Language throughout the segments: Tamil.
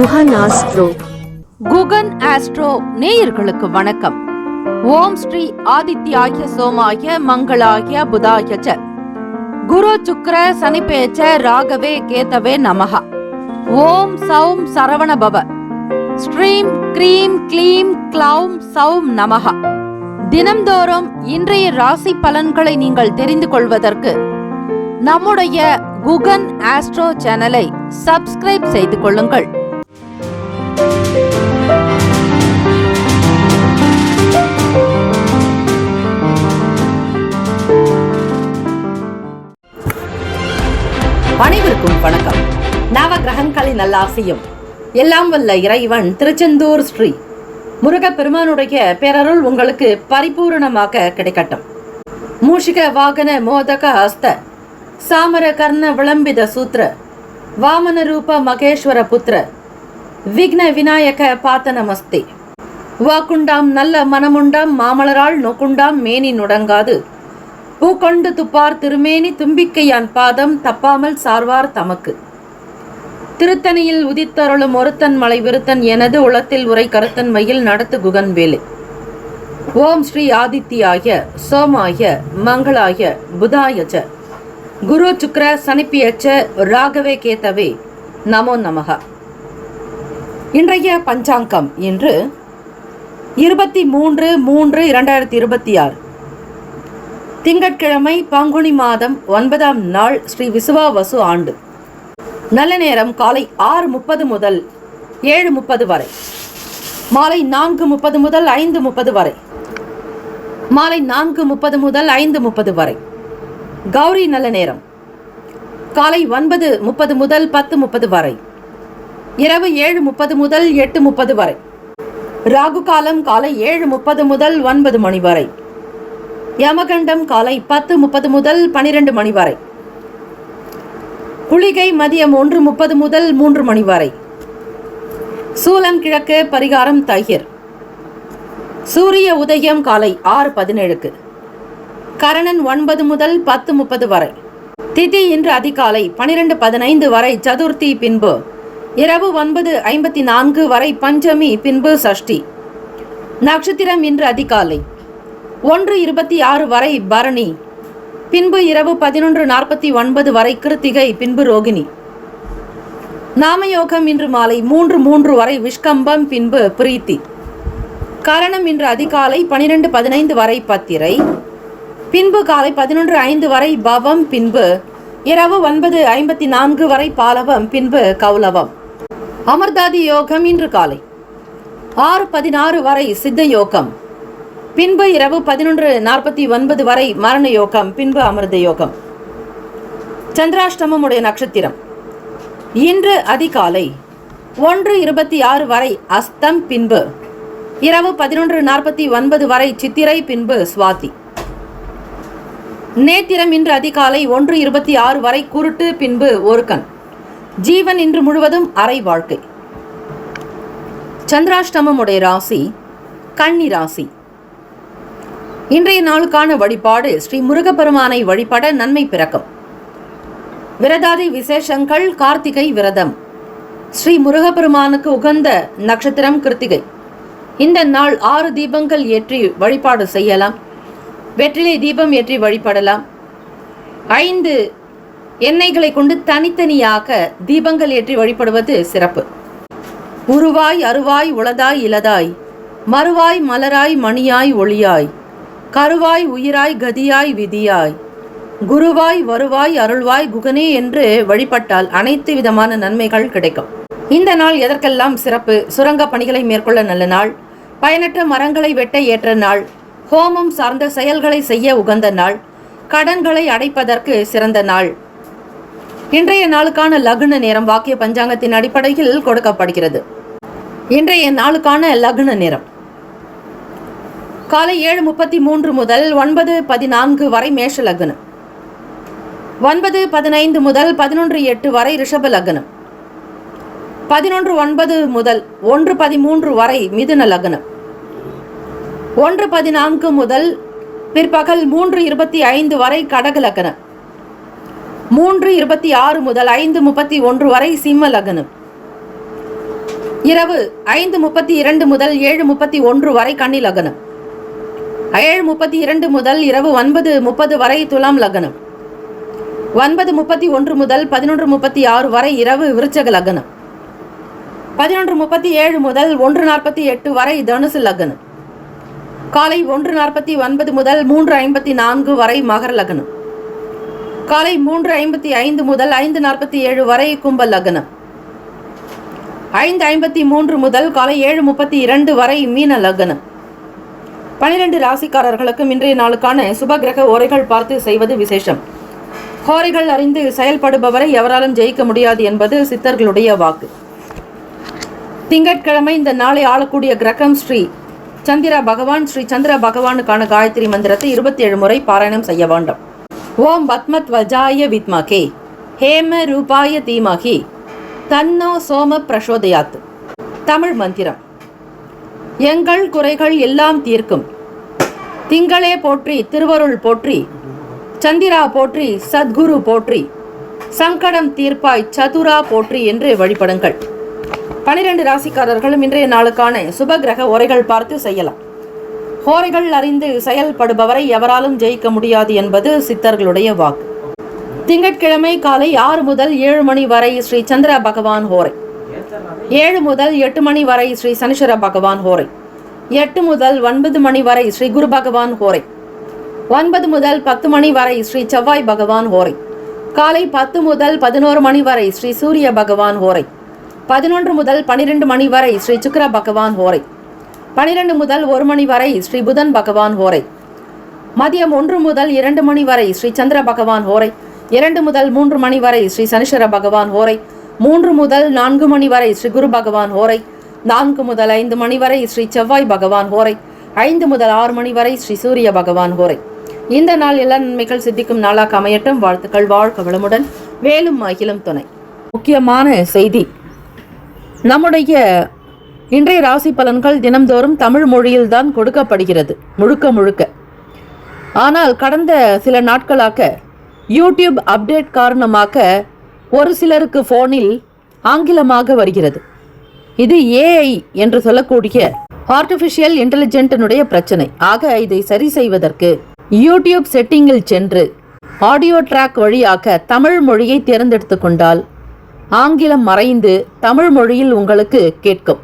குகன் ஆஸ்ட்ரோ. குகன் ஆஸ்ட்ரோ நேயர்களுக்கு வணக்கம். ஓம் ஸ்ரீ ஆதித்யாய சோமாய மங்களாய புதாய ச குரு சுக்ர சனிப்பேச்ச ராகவே கேதவே நமஹ. ஓம் சௌம் சரவண பவ. ஸ்ரீம் க்ரீம் க்ளீம் க்ளௌம் சௌம் நமஹ. தினம்தோறும் இன்றைய ராசி பலன்களை நீங்கள் தெரிந்து கொள்வதற்கு நம்முடைய குகன் ஆஸ்ட்ரோ சேனலை சப்ஸ்கிரைப் செய்து கொள்ளுங்கள். அனைவருக்கும் வணக்கம். நவ கிரகங்களின் நல்லாசியும் எல்லாம் வல்ல இறைவன் திருச்செந்தூர் ஸ்ரீ முருகப்பெருமானுடைய பேரருள் உங்களுக்கு பரிபூரணமாக கிடைக்கட்டும். மூஷிக வாகன மோதக ஹஸ்த சாமர கர்ண விளம்பித சூத்ர வாமன ரூப மகேஸ்வர புத்திர விக்ன விநாயக பாத்த நமஸ்தே. வாக்குண்டாம் நல்ல மனமுண்டாம் மாமலரால் நோக்குண்டாம் மேனி நுடங்காது பூக்கொண்டு துப்பார் திருமேனி தும்பிக்கையான் பாதம் தப்பாமல் சார்வார் தமக்கு. திருத்தணியில் உதித்தருளும் ஒருத்தன் மலை விருத்தன் எனது உளத்தில் உரை கருத்தன் மயில் நடத்து குகன் வேலை. ஓம் ஸ்ரீ ஆதித்யாய சோமாய மங்களாய புதாய ச குரு சுக்ர சனிப்பியச்ச ராகவே கேதவே நமோ நமஹ. இன்றைய பஞ்சாங்கம் இன்று 23/3/2026 திங்கட்கிழமை பங்குனி மாதம் 9ஆம் நாள் ஸ்ரீ விசுவாவசு ஆண்டு. நல்ல நேரம் காலை 6:30 முதல் 7:30 வரை, மாலை 4:30 முதல் 5:30 வரை, மாலை 4:30 முதல் 5:30 வரை. கௌரி நல்ல நேரம் காலை 9:30 முதல் 10:30 வரை, இரவு 7:30 முதல் 8:30 வரை. ராகு காலம் காலை 7:30 முதல் 9 மணி வரை. யமகண்டம் காலை 10:30 முதல் 12 மணி வரை. குளிகை மதியம் 1:30 முதல் 3 மணி வரை. சூலம் கிழக்கு, பரிகாரம் தயிர். சூரிய உதயம் காலை 6:17க்கு. கரணன் 9 முதல் 10:30 வரை. திதி இன்று அதிகாலை 12:15 வரை சதுர்த்தி, பின்பு இரவு 9:54 வரை பஞ்சமி, பின்பு சஷ்டி. நட்சத்திரம் இன்று அதிகாலை 1:26 வரை பரணி, பின்பு இரவு 11:49 வரை கிருத்திகை, பின்பு ரோகிணி. நாமயோகம் இன்று மாலை 3:03 வரை விஷ்கம்பம், பின்பு பிரீத்தி. கரணம் இன்று அதிகாலை 12:15 வரை பத்திரை, பின்பு காலை 11:05 வரை பவம், பின்பு இரவு 9:54 வரை பாலவம், பின்பு கௌலவம். அமிர்தாதி யோகம் இன்று காலை 6:16 வரை சித்த யோகம், பின்பு இரவு 11:49 வரை மரண யோகம், பின்பு அமிர்த யோகம். சந்திராஷ்டமம் உடைய நட்சத்திரம் இன்று அதிகாலை 1:26 வரை அஸ்தம், பின்பு இரவு 11:49 வரை சித்திரை, பின்பு சுவாதி. நேத்திரம் இன்று அதிகாலை 1:26 வரை குருட்டு, பின்பு ஒருக்கன். ஜீவன் இன்று முழுவதும் அரை வாழ்க்கை. சந்திராஷ்டமம் உடைய ராசி கன்னி ராசி. இன்றைய நாளுக்கான வழிபாடு ஸ்ரீ முருகப்பெருமானை வழிபட நன்மை பிறக்கும். விரதாதி விசேஷங்கள். கார்த்திகை விரதம். ஸ்ரீ முருகப்பெருமானுக்கு உகந்த நட்சத்திரம் கிருத்திகை. இந்த நாள் 6 தீபங்கள் ஏற்றி வழிபாடு செய்யலாம். வெற்றிலை தீபம் ஏற்றி வழிபடலாம். 5 எண்ணெய்களை கொண்டு தனித்தனியாக தீபங்கள் ஏற்றி வழிபடுவது சிறப்பு. உருவாய் அருவாய் உளதாய் இலதாய் மறுவாய் மலராய் மணியாய் ஒளியாய் கருவாய் உயிராய் கதியாய் விதியாய் குருவாய் வருவாய் அருள்வாய் குகனே என்று வழிபட்டால் அனைத்து விதமான நன்மைகள் கிடைக்கும். இந்த நாள் எதற்கெல்லாம் சிறப்பு? சுரங்க பணிகளை மேற்கொள்ள நல்ல நாள். பயனற்ற மரங்களை வெட்ட ஏற்ற நாள். ஹோமம் சார்ந்த செயல்களை செய்ய உகந்த நாள். கடன்களை அடைப்பதற்கு சிறந்த நாள். இன்றைய நாளுக்கான லக்ன நேரம் வாக்கிய பஞ்சாங்கத்தின் அடிப்படையில் கொடுக்கப்படுகிறது. இன்றைய நாளுக்கான லக்ன நேரம் காலை 7:33 முதல் 9:14 வரை மேஷ லக்னம், 9:15 முதல் 11:08 வரை ரிஷப லக்னம், 11:09 முதல் 1:13 வரை மிதுன லக்னம், 1:14 முதல் பிற்பகல் 3:25 வரை கடக லக்னம், 3:26 முதல் 5:31 வரை சிம்ம லக்னம், இரவு 5:32 முதல் 7:31 வரை கன்னி லக்னம். 7:32 முதல் இரவு 9:30 வரை துலாம் லக்னம். 9:31 முதல் 11:36 வரை இரவு விருச்சக லக்னம். 11:37 முதல் 1:48 வரை தனுசு லக்னம். காலை 1:49 முதல் 3:54 வரை மகர லக்னம். காலை 3:55 முதல் 5:47 வரை கும்ப லக்னம். 5:53 முதல் காலை 7:32 வரை மீன லக்னம். 12 ராசிக்காரர்களுக்கும் இன்றைய நாளுக்கான சுபகிரக ஓரைகள் பார்த்து செய்வது விசேஷம். ஹோரைகள் அறிந்து செயல்படுபவரை எவராலும் ஜெயிக்க முடியாது என்பது சித்தர்களுடைய வாக்கு. திங்கட்கிழமை இந்த நாளை ஆளக்கூடிய கிரகம் ஸ்ரீ சந்திர பகவான். ஸ்ரீ சந்திர பகவானுக்கான காயத்ரி மந்திரத்தை 27 முறை பாராயணம் செய்ய வேண்டும். ஓம் பத்மத்வஜாய வித்மகே ஹேம ரூபாய தீமகி தன்னோ சோம பிரசோதயாத். தமிழ் மந்திரம். எங்கள் குறைகள் எல்லாம் தீர்க்கும் திங்களே போற்றி, திருவருள் போற்றி, சந்திரா போற்றி, சத்குரு போற்றி, சங்கடம் தீர்ப்பாய் சதுரா போற்றி என்று வழிபடுங்கள். 12 ராசிக்காரர்களும் இன்றைய நாளுக்கான சுபகிரக ஓரைகள் பார்த்து செய்யலாம். ஹோரைகள் அறிந்து செயல்படுபவரை எவராலும் ஜெயிக்க முடியாது என்பது சித்தர்களுடைய வாக்கு. திங்கட்கிழமை காலை 6 முதல் 7 மணி வரை ஸ்ரீ சந்திர பகவான் ஹோரை. 7 முதல் 8 மணி வரை ஸ்ரீ சனீஸ்வர பகவான் ஹோரை. 8 முதல் 9 மணி வரை ஸ்ரீ குரு பகவான் ஹோரை. 9 முதல் 10 மணி வரை ஸ்ரீ செவ்வாய் பகவான் ஹோரை. காலை 10 முதல் 11 மணி வரை ஸ்ரீ சூரிய பகவான் ஹோரை. 11 முதல் 12 மணி வரை ஸ்ரீ சுக்கிர பகவான் ஹோரை. 12 முதல் 1 மணி வரை ஸ்ரீ புதன் பகவான் ஹோரை. மதியம் 1 முதல் 2 மணி வரை ஸ்ரீ சந்திர பகவான் ஹோரை. 2 முதல் 3 மணி வரை ஸ்ரீ சனீஸ்வர பகவான் ஹோரை. 3 முதல் 4 மணி வரை ஸ்ரீ குரு பகவான் ஹோரை. 4 முதல் 5 மணி வரை ஸ்ரீ செவ்வாய் பகவான் ஹோரை. 5 முதல் 6 மணி வரை ஸ்ரீ சூரிய பகவான் ஹோரை. இந்த நாள் எல்லா நன்மைகள் சித்திக்கும் நாளாக அமையட்டும். வாழ்த்துக்கள். வாழ்க வளமுடன். வேலும் அகிலும் துணை. முக்கியமான செய்தி. நம்முடைய இன்றைய ராசி பலன்கள் தினம்தோறும் தமிழ் மொழியில்தான் கொடுக்கப்படுகிறது முழுக்க. ஆனால் கடந்த சில நாட்களாக யூடியூப் அப்டேட் காரணமாக ஒரு சிலருக்கு ஃபோனில் ஆங்கிலமாக வருகிறது. இது ஏஐ என்று சொல்லக்கூடிய ஆர்டிஃபிஷியல் இன்டெலிஜென்டினுடைய பிரச்சனை. ஆக இதை சரி செய்வதற்கு யூடியூப் செட்டிங்கில் சென்று ஆடியோ ட்ராக் வழியாக தமிழ் மொழியை தேர்ந்தெடுத்து கொண்டால் ஆங்கிலம் மறைந்து தமிழ் மொழியில் உங்களுக்கு கேட்கும்.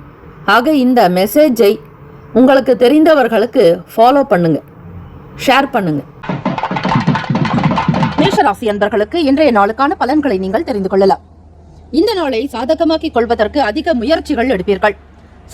ஆக இந்த மெசேஜை உங்களுக்கு தெரிந்தவர்களுக்கு ஃபாலோ பண்ணுங்க, ஷேர் பண்ணுங்க. மேஷராசி அன்பர்களுக்கு இன்றைய நாளுக்கான பலன்களை நீங்கள் தெரிந்து கொள்ளலாம். இந்த நாளை சாதகமாக்கிக் கொள்வதற்கு அதிக முயற்சிகள் எடுப்பீர்கள்.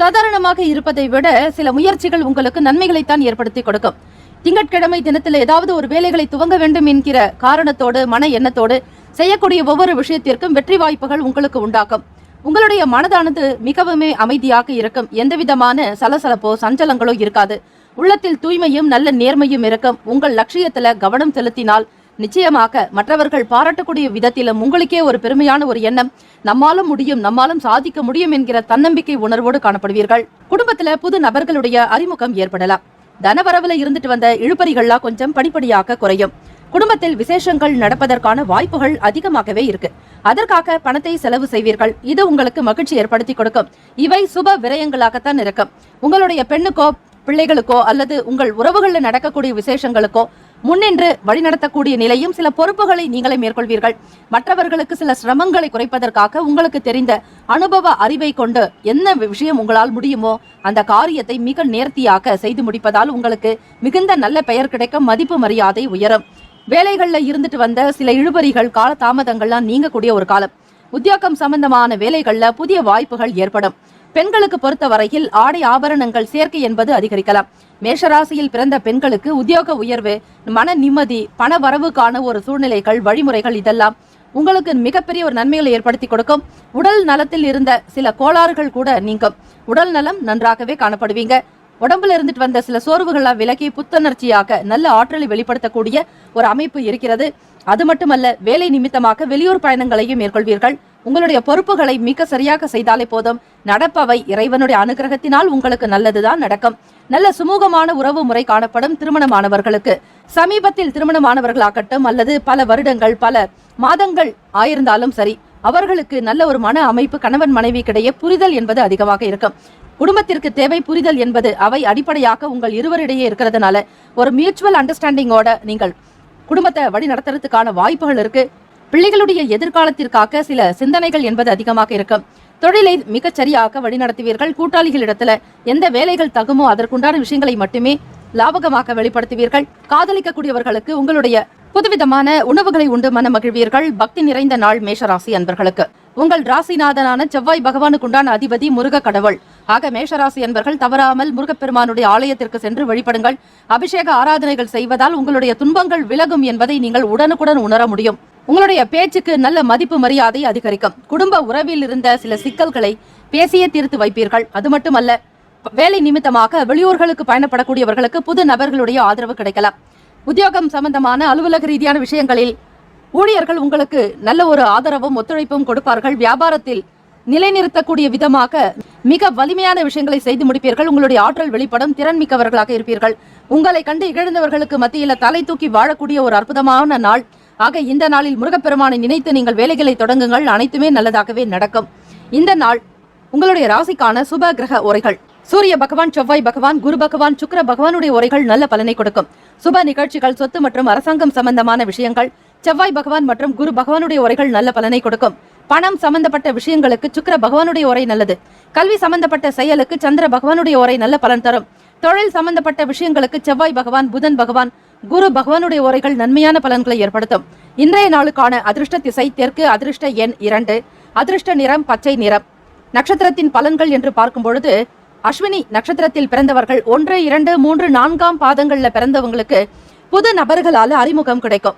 சாதாரணமாக இருப்பதை விட சில முயற்சிகள் உங்களுக்கு நன்மைகளைத்தான் ஏற்படுத்தி கொடுக்கும். திங்கட்கிழமை தினத்தில் ஏதாவது ஒரு வேலைகளை துவங்க வேண்டும் என்கிற காரணத்தோடு மன எண்ணத்தோடு செய்யக்கூடிய ஒவ்வொரு விஷயத்திற்கும் வெற்றி வாய்ப்புகள் உங்களுக்கு உண்டாக்கும். உங்களுடைய மனதானது மிகவுமே அமைதியாக இருக்கும். எந்தவிதமான சலசலப்போ சஞ்சலங்களோ இருக்காது. உள்ளத்தில் தூய்மையும் நல்ல நேர்மையும் இருக்கும். உங்கள் லட்சியத்துல கவனம் செலுத்தினால் நிச்சயமாக மற்றவர்கள் பாராட்டக்கூடிய விதத்திலும் உங்களுக்கே ஒரு பெருமையான ஒரு எண்ணம், நம்மாலும் முடியும், நம்மாலும் சாதிக்க முடியும் என்கிற தன்னம்பிக்கை உணர்வோடு காணப்படுவீர்கள். குடும்பத்துல புது நபர்களுடைய அறிமுகம் ஏற்படலாம். தனவரவுல இருந்துட்டு வந்த இழுபறிகள்லாம் கொஞ்சம் படிப்படியாக குறையும். குடும்பத்தில் விசேஷங்கள் நடப்பதற்கான வாய்ப்புகள் அதிகமாகவே இருக்கு. அதற்காக பணத்தை செலவு செய்வீர்கள். இது உங்களுக்கு மகிழ்ச்சி ஏற்படுத்தி கொடுக்கும். இவை சுப விரயங்களாகத்தான் இருக்கும். உங்களுடைய பெண்ணுக்கோ பிள்ளைகளுக்கோ அல்லது உங்கள் உறவுகளில் நடக்கக்கூடிய விசேஷங்களுக்கோ முன்னின்று வழிநடத்தக்கூடிய நிலையும் சில பொறுப்புகளை நீங்களே மேற்கொள்வீர்கள். மற்றவர்களுக்கு சில சிரமங்களை குறைப்பதற்காக உங்களுக்கு தெரிந்த அனுபவ அறிவை கொண்டு என்ன விஷயம் உங்களால் முடியுமோ அந்த காரியத்தை மிக நேர்த்தியாக செய்து முடிப்பதால் உங்களுக்கு மிகுந்த நல்ல பெயர் கிடைக்கும். மதிப்பு மரியாதை உயரும். வேலைகள்ல இருந்துட்டு வந்த சில இழுபறிகள் கால தாமதங்கள்லாம் நீங்கக்கூடிய ஒரு காலம். உத்தியோகம் சம்பந்தமான வேலைகள்ல புதிய வாய்ப்புகள் ஏற்படும். பெண்களுக்கு பொறுத்த வரையில் ஆடை ஆபரணங்கள் சேர்க்கை என்பது அதிகரிக்கலாம். மேஷராசியில் பிறந்த பெண்களுக்கு உத்தியோக உயர்வு, மன நிம்மதி, பண வரவுக்கான ஒரு சூழ்நிலைகள், வழிமுறைகள் இதெல்லாம் உங்களுக்கு மிகப்பெரிய ஒரு நன்மைகளை ஏற்படுத்தி கொடுக்கும். உடல் நலத்தில் இருந்த சில கோளாறுகள் கூட நீங்கும். உடல் நலம் நன்றாகவே காணப்படுவீங்க. உடம்புல இருந்துட்டு வந்த சில சோர்வுகளா விலகி புத்துணர்ச்சியாக நல்ல ஆற்றலை வெளிப்படுத்தக்கூடிய ஒரு அமைப்பு இருக்கிறது. அது மட்டுமல்ல, வேலை நிமித்தமாக வெளியூர் பயணங்களையும் மேற்கொள்வீர்கள். உங்களுடைய பொறுப்புகளை மிக சரியாக செய்தாலே போதும். நடப்பவை இறைவனுடைய அனுகிரகத்தினால் உங்களுக்கு நல்லதுதான் நடக்கும். நல்ல சுமூகமான உறவு முறை காணப்படும். திருமணமானவர்களுக்கு சமீபத்தில் திருமணமானவர்களாகட்டும் அல்லது பல வருடங்கள் பல மாதங்கள் ஆயிருந்தாலும் சரி, அவர்களுக்கு நல்ல ஒரு மன அமைப்பு, கணவன் மனைவிக்கிடையே புரிதல் என்பது அதிகமாக இருக்கும். குடும்பத்திற்கு தேவை புரிதல் என்பது அவை அடிப்படையாக உங்கள் இருவரிடையே இருக்கிறதுனால ஒரு மியூச்சுவல் அண்டர்ஸ்டாண்டிங்கோட நீங்கள் குடும்பத்தை வழி நடத்துறதுக்கான வாய்ப்புகள் இருக்கு. பிள்ளைகளுடைய எதிர்காலத்திற்காக சில சிந்தனைகள் என்பது அதிகமாக இருக்கும். தொழிலை மிகச் சரியாக வழிநடத்துவீர்கள். கூட்டாளிகளிடத்துல எந்த வேலைகள் தகுமோ அதற்குண்டான விஷயங்களை மட்டுமே லாபகமாக வெளிப்படுத்துவீர்கள். காதலிக்கக்கூடியவர்களுக்கு உங்களுடைய புதுவிதமான உணவுகளை உண்டு மன மகிழ்வீர்கள். பக்தி நிறைந்த நாள் மேஷராசி அன்பர்களுக்கு. உங்கள் ராசிநாதனான செவ்வாய் பகவானுக்குண்டான அதிபதி முருக கடவுள். ஆக மேஷராசி அன்பர்கள் தவறாமல் முருகப்பெருமானுடைய ஆலயத்திற்கு சென்று வழிபடுங்கள். அபிஷேக ஆராதனைகள் செய்வதால் உங்களுடைய துன்பங்கள் விலகும் என்பதை நீங்கள் உடனுக்குடன் உணர முடியும். உங்களுடைய பேச்சுக்கு நல்ல மதிப்பு மரியாதை அதிகரிக்கும். குடும்ப உறவில் இருந்த சில சிக்கல்களை பேசியே தீர்த்து வைப்பீர்கள். அது மட்டுமல்ல, வேலை நிமித்தமாக வெளியூர்களுக்கு பயணப்படக்கூடியவர்களுக்கு புது நபர்களுடைய ஆதரவு கிடைக்கலாம். உத்தியோகம் சம்பந்தமான அலுவலக ரீதியான விஷயங்களில் ஊழியர்கள் உங்களுக்கு நல்ல ஒரு ஆதரவும் ஒத்துழைப்பும் கொடுப்பார்கள். வியாபாரத்தில் நிலைநிறுத்தக்கூடிய விதமாக மிக வலிமையான விஷயங்களை செய்து முடிப்பீர்கள். உங்களுடைய ஆற்றல் வெளிப்படும். திறன் மிக்கவர்களாக இருப்பீர்கள். உங்களை கண்டு இகழ்ந்தவர்களுக்கு மத்தியில் தலை தூக்கி வாழக்கூடிய ஒரு அற்புதமான நாள். ஆக இந்த நாளில் முருகப்பெருமானை நினைத்து நீங்கள் வேலைகளை தொடங்குங்கள். அனைத்துமே நல்லதாகவே நடக்கும். இந்த நாள் உங்களுடைய ராசிக்கான சுப கிரக உரைகள். சூரிய பகவான், செவ்வாய் பகவான், குரு பகவான், சுக்கிர பகவானுடைய உரைகள் நல்ல பலனை கொடுக்கும். சுப நிகழ்ச்சிகள், சொத்து மற்றும் அரசாங்கம் சம்பந்தமான விஷயங்கள், செவ்வாய் பகவான் மற்றும் குரு பகவானுடைய உரைகள் நல்ல பலனை கொடுக்கும். பணம் சம்பந்தப்பட்ட விஷயங்களுக்கு சுக்கிர பகவானுடைய உரை நல்லது. கல்வி சம்பந்தப்பட்ட செயலுக்கு சந்திர பகவானுடைய உரை நல்ல பலன் தரும். தொழில் சம்பந்தப்பட்ட விஷயங்களுக்கு செவ்வாய் பகவான், புதன் பகவான், குரு பகவானுடைய உரைகள் நன்மையான பலன்களை ஏற்படுத்தும். இன்றைய நாளுக்கான அதிர்ஷ்ட திசை தெற்கு, அதிர்ஷ்ட எண் 2, அதிர்ஷ்ட நிறம் பச்சை நிறம். நட்சத்திரத்தின் பலன்கள் என்று பார்க்கும் பொழுது அஸ்வினி நட்சத்திரத்தில் பிறந்தவர்கள் 1, 2, 3, 4ஆம் பாதங்கள்ல பிறந்தவங்களுக்கு புது நபர்களால அறிமுகம் கிடைக்கும்.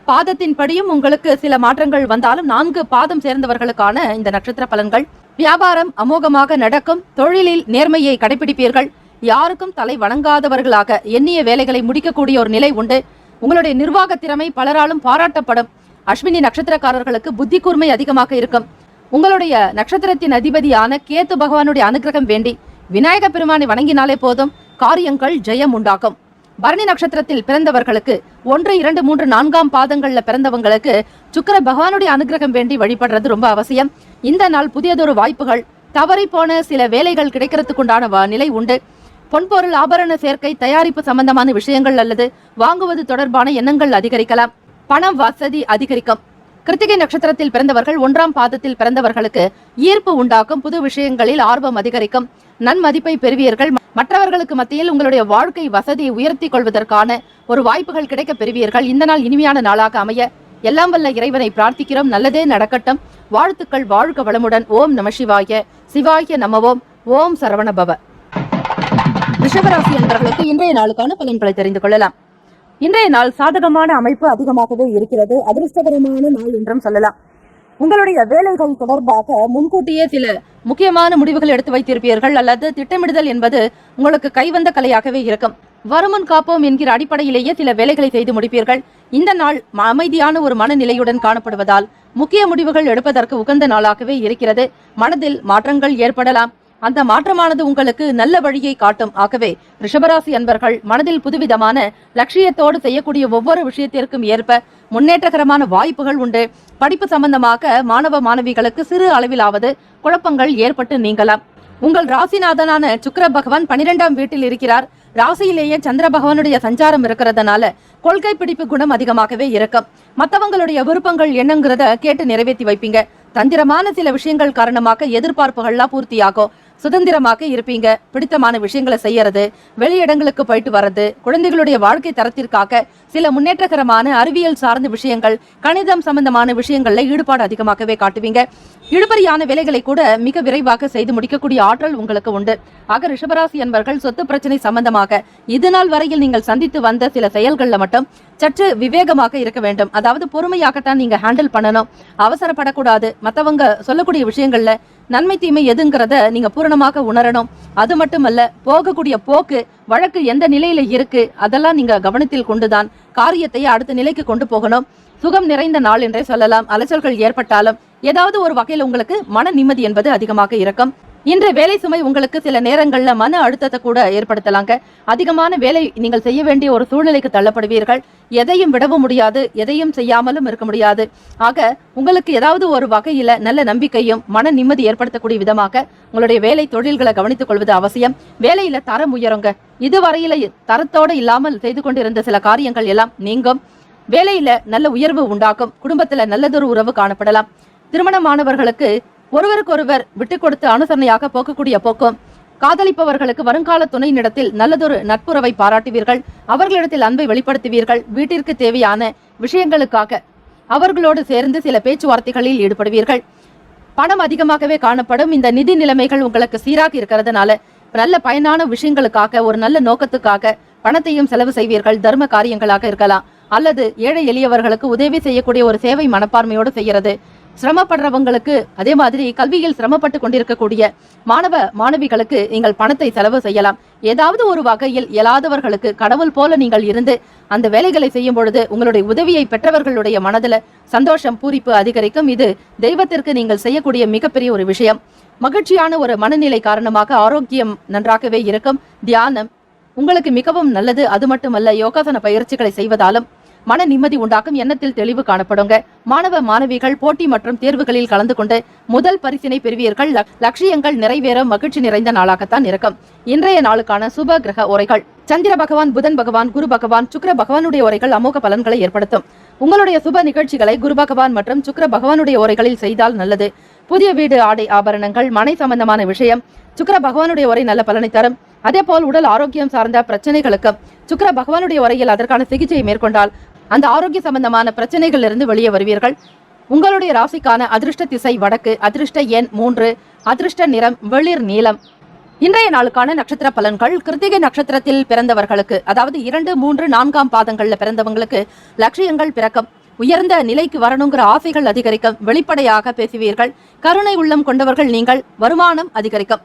பாதத்தின் படியும் உங்களுக்கு சில மாற்றங்கள் வந்தாலும் 4 பாதம் சேர்ந்தவர்களுக்கான இந்த நட்சத்திர பலன்கள். வியாபாரம் அமோகமாக நடக்கும். தொழிலில் நேர்மையை கடைபிடிப்பீர்கள். யாருக்கும் தலை வணங்காதவர்களாக எண்ணிய வேலைகளை முடிக்கக்கூடிய ஒரு நிலை உண்டு. உங்களுடைய நிர்வாக திறமை பலராலும் பாராட்டப்படும். அஸ்வினி நட்சத்திரக்காரர்களுக்கு புத்தி கூர்மை அதிகமாக இருக்கும். உங்களுடைய நட்சத்திரத்தின் அதிபதியான கேத்து பகவானுடைய அனுகிரகம் வேண்டி விநாயக பெருமானை வணங்கினாலே போதும், காரியங்கள் ஜெயம் உண்டாகும். பரணி நட்சத்திரத்தில் பிறந்தவர்களுக்கு 1, 2, 3, 4ஆம் பாதங்கள்ல பிறந்தவங்களுக்கு சுக்கிர பகவானுடைய அனுகிரகம் வேண்டி வழிபடுறது ரொம்ப அவசியம். இந்த நாள் புதியதொரு வாய்ப்புகள், தவறி போன சில வேலைகள் கிடைக்கிறதுக்குண்டான நிலை உண்டு. பொன்பொருள் ஆபரண சேர்க்கை, தயாரிப்பு சம்பந்தமான விஷயங்கள் அல்லது வாங்குவது தொடர்பான எண்ணங்கள் அதிகரிக்கலாம். பண வசதி அதிகரிக்கும். கிருத்திகை நட்சத்திரத்தில் பிறந்தவர்கள் 1ஆம் பாதத்தில் பிறந்தவர்களுக்கு ஈர்ப்பு உண்டாக்கும். புது விஷயங்களில் ஆர்வம் அதிகரிக்கும். நன்மதிப்பை பெறுவீர்கள். மற்றவர்களுக்கு மத்தியில் உங்களுடைய வாழ்க்கை வசதியை உயர்த்தி கொள்வதற்கான ஒரு வாய்ப்புகள் கிடைக்க பெறுவீர்கள். இந்த நாள் இனிமையான நாளாக அமைய எல்லாம் வல்ல இறைவனை பிரார்த்திக்கிறோம். நல்லதே நடக்கட்டும். வாழ்த்துக்கள். வாழ்க வளமுடன். ஓம் நம சிவாய. சிவாய நமவோம். ஓம் சரவணபவ. ரிஷபராசி என்பவர்களுக்கு இன்றைய நாளுக்கான பலன்களை தெரிந்து கொள்ளலாம். இன்றைய நாள் சாதகமான அமைப்பு அதிகமாகவே இருக்கிறது. அதிர்ஷ்டகரமான நாள் என்றும் சொல்லலாம். உங்களுடைய வேலைகள் தொடர்பாக முன்கூட்டியே சில முக்கியமான முடிவுகள் எடுத்து வைத்திருப்பீர்கள் அல்லது திட்டமிடுதல் என்பது உங்களுக்கு கைவந்த கலையாகவே இருக்கும். வருமுன் காப்போம் என்கிற அடிப்படையிலேயே சில வேலைகளை செய்து முடிப்பீர்கள். இந்த நாள் அமைதியான ஒரு மனநிலையுடன் காணப்படுவதால் முக்கிய முடிவுகள் எடுப்பதற்கு உகந்த நாளாகவே இருக்கிறது. மனதில் மாற்றங்கள் ஏற்படலாம். அந்த மாற்றமானது உங்களுக்கு நல்ல வழியை காட்டும். ஆகவே ரிஷபராசி அன்பர்கள் மனதில் புதுவிதமான லட்சியத்தோடு செய்யக்கூடிய ஒவ்வொரு விஷயத்திற்கும் ஏற்ப முன்னேற்றகரமான வாய்ப்புகள் உண்டு. படிப்பு சம்பந்தமாக மாணவ மாணவிகளுக்கு சிறு அளவிலாவது குழப்பங்கள் ஏற்பட்டு நீங்கலாம். உங்கள் ராசிநாதனான சுக்கிர பகவான் 12ஆம் வீட்டில் இருக்கிறார். ராசியிலேயே சந்திர பகவானுடைய சஞ்சாரம் இருக்கிறதுனால கொள்கை பிடிப்பு குணம் அதிகமாகவே இருக்கும். மற்றவங்களுடைய விருப்பங்கள் என்னங்கிறத கேட்டு நிறைவேற்றி வைப்பீங்க. தந்திரமான சில விஷயங்கள் காரணமாக எதிர்பார்ப்புகள்லாம் பூர்த்தியாகும். சுதந்திரமாக இருப்பீங்க. பிடித்தமான விஷயங்களை செய்யறது, வெளியிடங்களுக்கு போயிட்டு வர்றது, குழந்தைகளுடைய வாழ்க்கை தரத்திற்காக சில முன்னேற்றகரமான அறிவியல் சார்ந்த விஷயங்கள், கணிதம் சம்பந்தமான விஷயங்கள்ல ஈடுபாடு அதிகமாகவே காட்டுவீங்க. இழுபறியான வேலைகளை கூட மிக விரைவாக செய்து முடிக்கக்கூடிய ஆற்றல் உங்களுக்கு உண்டு. ஆக ரிஷபராசி என்பவர்கள் சொத்து பிரச்சனை சம்பந்தமாக இதுநாள் வரையில் நீங்கள் சந்தித்து வந்த சில செயல்கள்ல மட்டும் சற்று விவேகமாக இருக்க வேண்டும். அதாவது பொறுமையாகத்தான் நீங்க ஹேண்டில் பண்ணணும். அவசரப்படக்கூடாது. மற்றவங்க சொல்லக்கூடிய விஷயங்கள்ல நன்மை தீமை எதுங்கிறத நீங்க பூரணமாக உணரணும். அது மட்டுமல்ல, போகக்கூடிய போக்கு வழக்கு எந்த நிலையில இருக்கு அதெல்லாம் நீங்க கவனத்தில் கொண்டுதான் காரியத்தை அடுத்த நிலைக்கு கொண்டு போகணும். சுகம் நிறைந்த நாள் என்றே சொல்லலாம். அலைச்சல்கள் ஏற்பட்டாலும் ஏதாவது ஒரு வகையில் உங்களுக்கு மன நிம்மதி என்பது அதிகமாக இருக்கும். இன்று வேலை சுமை உங்களுக்கு சில நேரங்கள்ல மன அழுத்தத்தை கூட ஏற்படுத்தலாங்க. அதிகமான வேலை நீங்கள் செய்ய வேண்டிய ஒரு சூழ்நிலைக்கு தள்ளப்படுவீர்கள். எதையும் விடவும் முடியாது, எதையும் செய்யாமலும் இருக்க முடியாது. ஆக உங்களுக்கு ஏதாவது ஒரு வகையில நல்ல நம்பிக்கையும் மன நிம்மதி ஏற்படுத்தக்கூடிய விதமாக உங்களுடைய வேலை தொழில்களை கவனித்துக் கொள்வது அவசியம். வேலையில தரம் உயருங்க. இதுவரையில தரத்தோடு இல்லாமல் செய்து கொண்டிருந்த சில காரியங்கள் எல்லாம் நீங்கும். வேலையில நல்ல உயர்வு உண்டாக்கும். குடும்பத்துல நல்லதொரு உறவு காணப்படலாம். திருமணமானவர்களுக்கு ஒருவருக்கொருவர் விட்டுக் கொடுத்து அனுசரணையாக போக்கக்கூடிய போக்கும். காதலிப்பவர்களுக்கு வருங்கால துணையினிடத்தில் நல்லதொரு நட்புறவை பாராட்டுவீர்கள். அவர்களிடத்தில் அன்பை வெளிப்படுத்துவீர்கள். வீட்டிற்கு தேவையான விஷயங்களுக்காக அவர்களோடு சேர்ந்து சில பேச்சுவார்த்தைகளில் ஈடுபடுவீர்கள். பணம் அதிகமாகவே காணப்படும். இந்த நிதி நிலைமைகள் உங்களுக்கு சீராக இருக்கிறதுனால நல்ல பயனான விஷயங்களுக்காக ஒரு நல்ல நோக்கத்துக்காக பணத்தையும் செலவு செய்வீர்கள். தர்ம காரியங்களாக இருக்கலாம், அல்லது ஏழை எளியவர்களுக்கு உதவி செய்யக்கூடிய ஒரு சேவை மனப்பான்மையோடு செய்கிறது. சிரமப்படுறவங்களுக்கு, அதே மாதிரி கல்வியில் சிரமப்பட்டு கொண்டிருக்கக்கூடிய மாணவ மாணவிகளுக்கு நீங்கள் பணத்தை செலவு செய்யலாம். ஏதாவது ஒரு வகையில் இயலாதவர்களுக்கு கடவுள் போல நீங்கள் இருந்து அந்த வேலைகளை செய்யும் பொழுது உங்களுடைய உதவியை பெற்றவர்களுடைய மனதில் சந்தோஷம், பூரிப்பு அதிகரிக்கும். இது தெய்வத்திற்கு நீங்கள் செய்யக்கூடிய மிகப்பெரிய ஒரு விஷயம். மகிழ்ச்சியான ஒரு மனநிலை காரணமாக ஆரோக்கியம் நன்றாகவே இருக்கும். தியானம் உங்களுக்கு மிகவும் நல்லது. அது மட்டுமல்ல, யோகாசன பயிற்சிகளை செய்வதாலும் மன நிம்மதி உண்டாக்கும். எண்ணத்தில் தெளிவு காணப்படுங்க. மாணவ மாணவிகள் போட்டி மற்றும் தேர்வுகளில் கலந்து கொண்டு முதல் பரிசினை பெறுவீர்கள். லட்சியங்கள் நிறைவேற மகிழ்ச்சி நிறைந்த நாளாகத்தான் இருக்கும். இன்றைய நாளுக்கான சுப கிரக உரைகள்: சந்திர பகவான், புதன் பகவான், குரு பகவான், சுக்கிர பகவானுடைய உரைகள் அமோக பலன்களை ஏற்படுத்தும். உங்களுடைய சுப நிகழ்ச்சிகளை குரு பகவான் மற்றும் சுக்கிர பகவானுடைய உரைகளில் செய்தால் நல்லது. புதிய வீடு, ஆடை, ஆபரணங்கள், மனை சம்பந்தமான விஷயம் சுக்கிர பகவானுடைய உரை நல்ல பலனை தரும். அதே போல் உடல் ஆரோக்கியம் சார்ந்த பிரச்சனைகளுக்கு சுக்கிர பகவானுடைய உரையில் அதற்கான சிகிச்சையை மேற்கொண்டால் அந்த ஆரோக்கிய சம்பந்தமான பிரச்சனைகள் இருந்து வெளியே வருவீர்கள். உங்களுடைய ராசிக்கான அதிர்ஷ்ட திசை வடக்கு, அதிர்ஷ்ட எண் 3, அதிர்ஷ்ட நிறம் வெளிர் நீலம். இன்றைய நாளுக்கான நட்சத்திர பலன்கள்: கிருத்திகை நட்சத்திரத்தில் பிறந்தவர்களுக்கு, அதாவது 2, 3, 4ஆம் பாதங்கள்ல பிறந்தவங்களுக்கு லட்சியங்கள் பிறக்கும். உயர்ந்த நிலைக்கு வரணுங்கிற ஆசைகள் அதிகரிக்கும். வெளிப்படையாக பேசுவீர்கள். கருணை உள்ளம் கொண்டவர்கள் நீங்கள். வருமானம் அதிகரிக்கும்.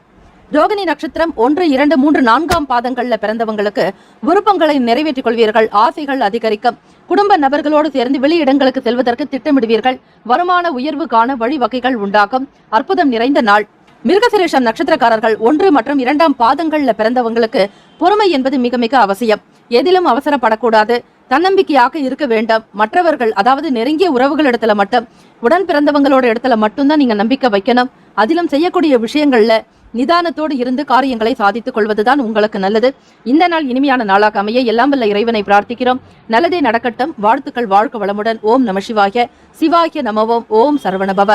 ரோகிணி நட்சத்திரம் 1, 2, 3, 4ஆம் பாதங்கள்ல பிறந்தவங்களுக்கு விருப்பங்களை நிறைவேற்றிக் கொள்வீர்கள். ஆசைகள் அதிகரிக்கும். குடும்ப நபர்களோடு சேர்ந்து வெளியிடங்களுக்கு செல்வதற்கு திட்டமிடுவீர்கள். வருமான உயர்வு காண வழிவகைகள் உண்டாகும். அற்புதம் நிறைந்த நாள். மிருகசிரேஷம் நட்சத்திரக்காரர்கள் 1 மற்றும் 2ஆம் பாதங்கள்ல பிறந்தவங்களுக்கு பொறுமை என்பது மிக மிக அவசியம். எதிலும் அவசரப்படக்கூடாது. தன்னம்பிக்கையாக இருக்க வேண்டும். மற்றவர்கள், அதாவது நெருங்கிய உறவுகள் இடத்துல மட்டும், உடன் பிறந்தவங்களோட இடத்துல மட்டும்தான் நீங்க நம்பிக்கை வைக்கணும். அதிலும் செய்யக்கூடிய விஷயங்கள்ல நிதானத்தோடு இருந்து காரியங்களை சாதித்துக் கொள்வதுதான் உங்களுக்கு நல்லது. இந்த நாள் இனிமையான நாளாக அமைய எல்லாம் வல்ல இறைவனை பிரார்த்திக்கிறோம். நல்லதே நடக்கட்டும். வாழ்த்துக்கள். வாழ்க வளமுடன். ஓம் நம சிவாய. சிவாய நமவோம். ஓம் சரவணபவ.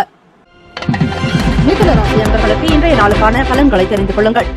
மிதுன ராசி அன்பர்களுக்கு இன்றைய நாளுக்கான பலன்களை தெரிந்து கொள்ளுங்கள்.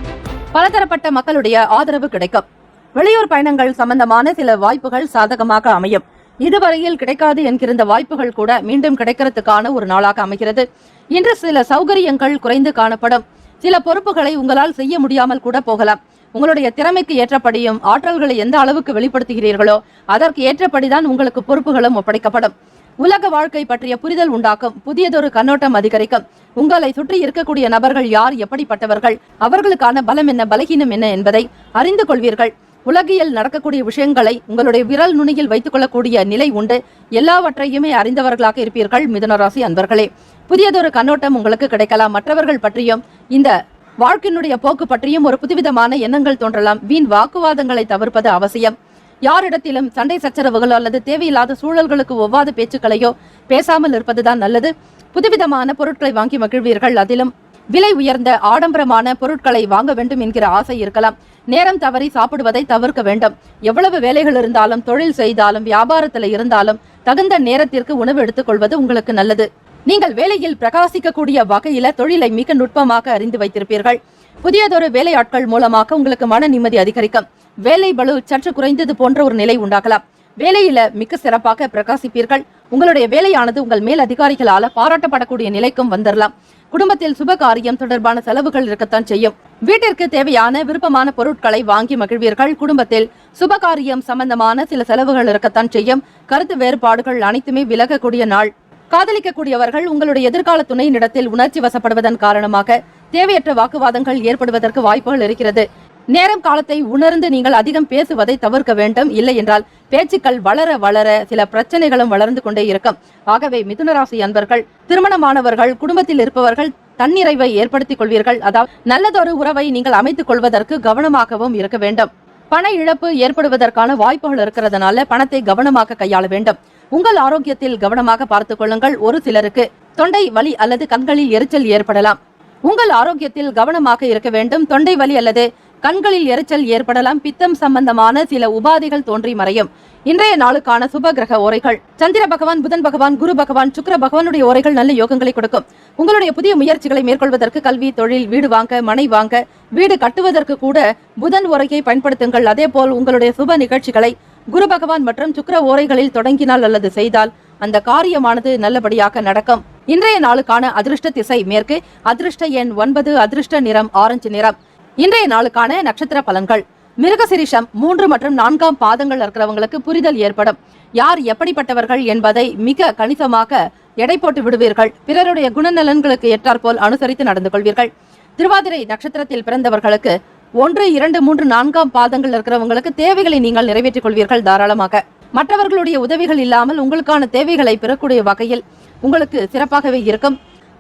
பலதரப்பட்ட மக்களுடைய ஆதரவு கிடைக்கும். வெளியூர் பயணங்கள் சம்பந்தமான சில வாய்ப்புகள் சாதகமாக அமையும். இதுவரையில் கிடைக்காது என்கிற வாய்ப்புகள் கூட மீண்டும் கிடைக்கிறதுக்கான ஒரு நாளாக அமைகிறது. இன்று சில சௌகரியங்கள் குறைந்து காணப்படும். சில பொறுப்புகளை உங்களால் செய்ய முடியாமல் கூட போகலாம். உங்களுடைய திறமைக்கு ஏற்றபடியும் ஆற்றல்களை எந்த அளவுக்கு வெளிப்படுத்துகிறீர்களோ அதற்கு ஏற்றபடிதான் உங்களுக்கு பொறுப்புகளும் ஒப்படைக்கப்படும். உலக வாழ்க்கை பற்றிய புரிதல் உண்டாக்கும். புதியதொரு கண்ணோட்டம் அதிகரிக்கும். உங்களை சுற்றி இருக்கக்கூடிய நபர்கள் யார், எப்படிப்பட்டவர்கள், அவர்களுக்கான பலம் என்ன, பலகீனம் என்ன என்பதை அறிந்து கொள்வீர்கள். உலகில் நடக்கக்கூடிய விஷயங்களை உங்களுடைய விரல் நுனியில் வைத்துக் கொள்ளக்கூடிய நிலை உண்டு. எல்லாவற்றையுமே அறிந்தவர்களாக இருப்பீர்கள். மிதுனராசி அன்பர்களே, புதியதொரு கண்ணோட்டம் உங்களுக்கு கிடைக்கலாம். மற்றவர்கள் பற்றியும் இந்த வாழ்க்கையினுடைய போக்கு பற்றியும் ஒரு புதுவிதமான எண்ணங்கள் தோன்றலாம். வீண் வாக்குவாதங்களை தவிர்ப்பது அவசியம். யாரிடத்திலும் சண்டை சச்சரவுகளோ அல்லது தேவையில்லாத சூழல்களுக்கு ஒவ்வாத பேச்சுக்களையோ பேசாமல் இருப்பதுதான் நல்லது. புதுவிதமான பொருட்களை வாங்கி மகிழ்வீர்கள். அதிலும் விலை உயர்ந்த ஆடம்பரமான பொருட்களை வாங்க வேண்டும் என்கிற ஆசை இருக்கலாம். நேரம் தவறி சாப்பிடுவதை தவிர்க்க வேண்டும். எவ்வளவு வேலைகள் இருந்தாலும், தொழில் செய்தாலும், வியாபாரத்தில் இருந்தாலும் தகுந்த நேரத்திற்கு உணவு எடுத்துக் கொள்வது உங்களுக்கு நல்லது. நீங்கள் வேலையில் பிரகாசிக்கக்கூடிய வகையில தொழிலை மிக நுட்பமாக அறிந்து வைத்திருப்பீர்கள். புதியதொரு வேலையாட்கள் மூலமாக உங்களுக்கு மன நிம்மதி அதிகரிக்கும். வேலை பளு சற்று குறைந்தது போன்ற ஒரு நிலை உண்டாகலாம். வேலையில மிக சிறப்பாக பிரகாசிப்பீர்கள். உங்களுடைய வேலையானது உங்கள் மேல் அதிகாரிகளால பாராட்டப்படக்கூடிய நிலைக்கும் வந்துடலாம். குடும்பத்தில் சுப காரியம் தொடர்பான செலவுகள் இருக்கத்தான் செய்யும். வீட்டிற்கு தேவையான விருப்பமான பொருட்களை வாங்கி மகிழ்வீர்கள். குடும்பத்தில் சுப காரியம் சம்பந்தமான சில செலவுகள் இருக்கத்தான் செய்யும். கருத்து வேறுபாடுகள் அனைத்துமே விலகக்கூடிய நாள். காதலிக்கக்கூடியவர்கள் உங்களுடைய எதிர்கால துணையினிடத்தில் உணர்ச்சி வசப்படுவதன் காரணமாக தேவையற்ற வாக்குவாதங்கள் ஏற்படுவதற்கு வாய்ப்புகள் இருக்கிறது. நேரம் காலத்தை உணர்ந்து நீங்கள் அதிகம் பேசுவதை தவிர்க்க வேண்டும். இல்லை என்றால் பேச்சுக்கள் வளர வளர சில பிரச்சனைகளும் வளர்ந்து கொண்டே இருக்கும். ஆகவே மிதுனராசி அன்பர்கள், திருமணமானவர்கள், குடும்பத்தில் இருப்பவர்கள் தன்னிறைவை ஏற்படுத்திக் கொள்வீர்கள். அதாவது நல்லதொரு உறவை நீங்கள் அமைத்துக் கொள்வதற்கு கவனமாகவும் இருக்க வேண்டும். பண இழப்பு ஏற்படுவதற்கான வாய்ப்புகள் இருக்கிறதுனால பணத்தை கவனமாக கையாள வேண்டும். உங்கள் ஆரோக்கியத்தில் கவனமாக பார்த்துக் கொள்ளுங்கள். ஒரு சிலருக்கு தொண்டை வலி அல்லது கண்களில் எரிச்சல் ஏற்படலாம். உங்கள் ஆரோக்கியத்தில் கவனமாக இருக்க வேண்டும். தொண்டை வலி அல்லது கண்களில் எரிச்சல் ஏற்படலாம். பித்தம் சம்பந்தமான சில உபாதைகள் தோன்றி மறையும். இன்றைய நாளுக்கான சுப கிரக ஓரைகள்: சந்திர பகவான், புதன் பகவான், குரு பகவான், சுக்கிர பகவானுடைய ஓரைகள் நல்ல யோகங்களை கொடுக்கும். உங்களுடைய புதிய முயற்சிகளை மேற்கொள்வதற்கு கல்வி, தொழில், வீடு வாங்க, மனை வாங்க, வீடு கட்டுவதற்கு கூட புதன் ஓரையை பயன்படுத்துங்கள். அதே போல் உங்களுடைய சுப நிகழ்ச்சிகளை குரு பகவான் மற்றும் சுக்கிர ஓரைகளில் தொடங்கினால் அல்லது செய்தால் அந்த காரியமானது நல்லபடியாக நடக்கும். இன்றைய நாளுக்கான அதிர்ஷ்ட திசை மேற்கு, அதிர்ஷ்ட எண் 9, அதிர்ஷ்ட நிறம் ஆரஞ்சு நிறம். இன்றைய நாளுக்கான நட்சத்திர பலன்கள்: மிருகசிரிஷம் 3 மற்றும் 4ஆம் பாதங்கள் இருக்கிறவங்களுக்கு புரிதல் ஏற்படும். யார் எப்படிப்பட்டவர்கள் என்பதை மிக கணிசமாக எடை போட்டு விடுவீர்கள். பிறருடைய குணநலன்களுக்கு ஏற்றாற்போல் அனுசரித்து நடந்து கொள்வீர்கள். திருவாதிரை நட்சத்திரத்தில் பிறந்தவர்களுக்கு 1, 2, 3, 4ஆம் பாதங்கள் இருக்கிறவங்களுக்கு தேவைகளை நீங்கள் நிறைவேற்றிக் கொள்வீர்கள் தாராளமாக. மற்றவர்களுடைய உதவிகள் இல்லாமல் உங்களுக்கான தேவைகளை பெறக்கூடிய வகையில் உங்களுக்கு சிறப்பாகவே இருக்கும்.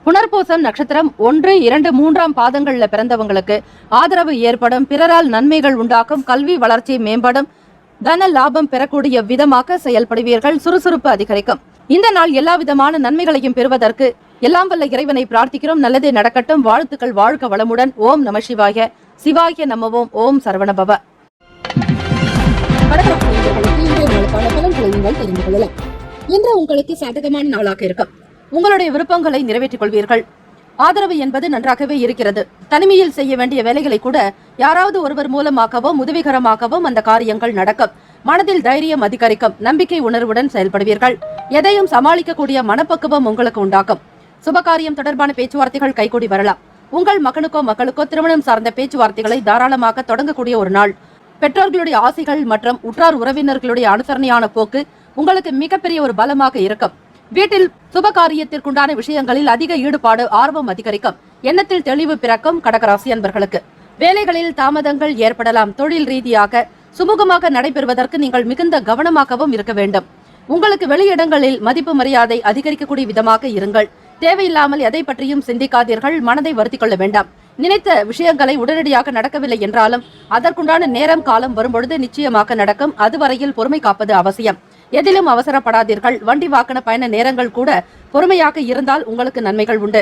புனர்பூசம் நட்சத்திரம் 1, 2, 3ஆம் பாதங்கள்ல பிறந்தவங்களுக்கு ஆதரவு ஏற்படும். பிறரால் நன்மைகள் உண்டாக்கும். கல்வி வளர்ச்சி மேம்படும். தன லாபம் பெறக்கூடிய விதமாக செயல்படுவீர்கள். சுறுசுறுப்பு அதிகரிக்கும். இந்த நாள் எல்லா விதமான நன்மைகளையும் பெறுவதற்கு எல்லாம் வல்ல இறைவனை பிரார்த்திக்கிறோம். நல்லதே நடக்கட்டும். வாழ்த்துக்கள். வாழ்க வளமுடன். ஓம் நம சிவாய. சிவாய நமவோம். ஓம் சரவணபவ. தெரிந்து கொள்ளலாம். இன்று உங்களுக்கு சாதகமான நாளாக இருக்கும். உங்களுடைய விருப்பங்களை நிறைவேற்றிக் கொள்வீர்கள். ஆதரவு என்பது நன்றாகவே இருக்கிறது. தனிமையில் செய்ய வேண்டிய வேலைகளை கூட யாராவது ஒருவர் மூலமாகவும் உதவிகரமாகவும் அந்த காரியங்கள் நடக்கும். மனதில் தைரியம் அதிகரிக்கும். நம்பிக்கை உணர்வுடன் செயல்படுவீர்கள். எதையும் சமாளிக்கக்கூடிய மனப்பக்குவம் உங்களுக்கு உண்டாக்கும். சுபகாரியம் தொடர்பான பேச்சுவார்த்தைகள் கைகூடி வரலாம். உங்கள் மகனுக்கோ மக்களுக்கோ திருமணம் சார்ந்த பேச்சுவார்த்தைகளை தாராளமாக தொடங்கக்கூடிய ஒரு நாள். பெற்றோர்களுடைய ஆசைகள் மற்றும் உற்றார் உறவினர்களுடைய அனுசரணையான போக்கு உங்களுக்கு மிகப்பெரிய ஒரு பலமாக இருக்கும். வீட்டில் சுப காரியத்திற்குண்டான விஷயங்களில் அதிக ஈடுபாடு, ஆர்வம் அதிகரிக்கும். எண்ணத்தில் தெளிவு பிறக்கும். கடகராசி அன்பர்களுக்கு வேலைகளில் தாமதங்கள் ஏற்படலாம். தொழில் ரீதியாக சுமூகமாக நடைபெறுவதற்கு நீங்கள் மிகுந்த கவனமாகவும் இருக்க வேண்டும். உங்களுக்கு வெளியிடங்களில் மதிப்பு மரியாதை அதிகரிக்கக்கூடிய விதமாக இருங்கள். தேவையில்லாமல் எதை பற்றியும் சிந்திக்காதீர்கள். மனதை வருத்திக் கொள்ள வேண்டாம். நினைத்த விஷயங்களை உடனடியாக நடக்கவில்லை என்றாலும் அதற்குண்டான நேரம் காலம் வரும்பொழுது நிச்சயமாக நடக்கும். அதுவரையில் பொறுமை காப்பது அவசியம். எதிலும் அவசரப்படாதீர்கள். வண்டி வாகன பயண நேரங்கள் கூட பொறுமையாக இருந்தால் உங்களுக்கு நன்மைகள் உண்டு.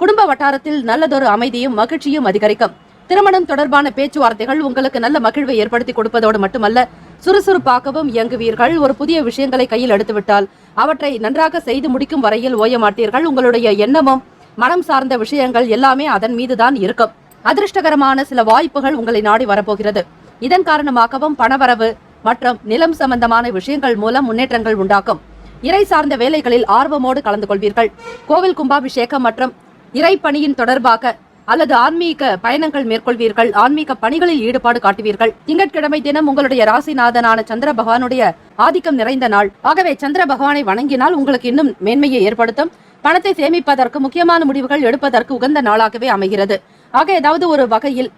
குடும்ப வட்டாரத்தில் நல்லதொரு அமைதியும் மகிழ்ச்சியும் அதிகரிக்கும். திருமணம் தொடர்பான பேச்சுவார்த்தைகள் உங்களுக்கு நல்ல மகிழ்வை ஏற்படுத்தி கொடுப்பதோடு மட்டுமல்ல, சுறுசுறுப்பாகவும் இயங்குவீர்கள். ஒரு புதிய விஷயங்களை கையில் எடுத்துவிட்டால் அவற்றை நன்றாக செய்து முடிக்கும் வரையில் ஓய மாட்டீர்கள். உங்களுடைய எண்ணமும் மனம் சார்ந்த விஷயங்கள் எல்லாமே அதன் மீதுதான் இருக்கும். அதிர்ஷ்டகரமான சில வாய்ப்புகள் உங்களை நாடி வரப்போகிறது. இதன் காரணமாகவும் பணவரவு மற்றும் நிலம் சம்பந்தமான விஷயங்கள் மூலம் முன்னேற்றங்கள் உண்டாக்கும். இறை சார்ந்த வேலைகளில் ஆர்வமோடு கலந்து கொள்வீர்கள். கோவில் கும்பாபிஷேகம் மற்றும் இறை பணியின் தொடர்பாக அல்லது ஆன்மீக பயணங்கள் மேற்கொள்வீர்கள். ஆன்மீக பணிகளில் ஈடுபாடு காட்டுவீர்கள். திங்கட்கிழமை தினம் உங்களுடைய ராசிநாதனான சந்திர பகவானுடைய ஆதிக்கம் நிறைந்த நாள். ஆகவே சந்திர பகவானை வணங்கினால் உங்களுக்கு இன்னும் மேன்மையை ஏற்படுத்தும். பணத்தை சேமிப்பதற்கு, முக்கியமான முடிவுகள் எடுப்பதற்கு உகந்த நாளாகவே அமைகிறது. ஆக ஏதாவது ஒரு வகையில்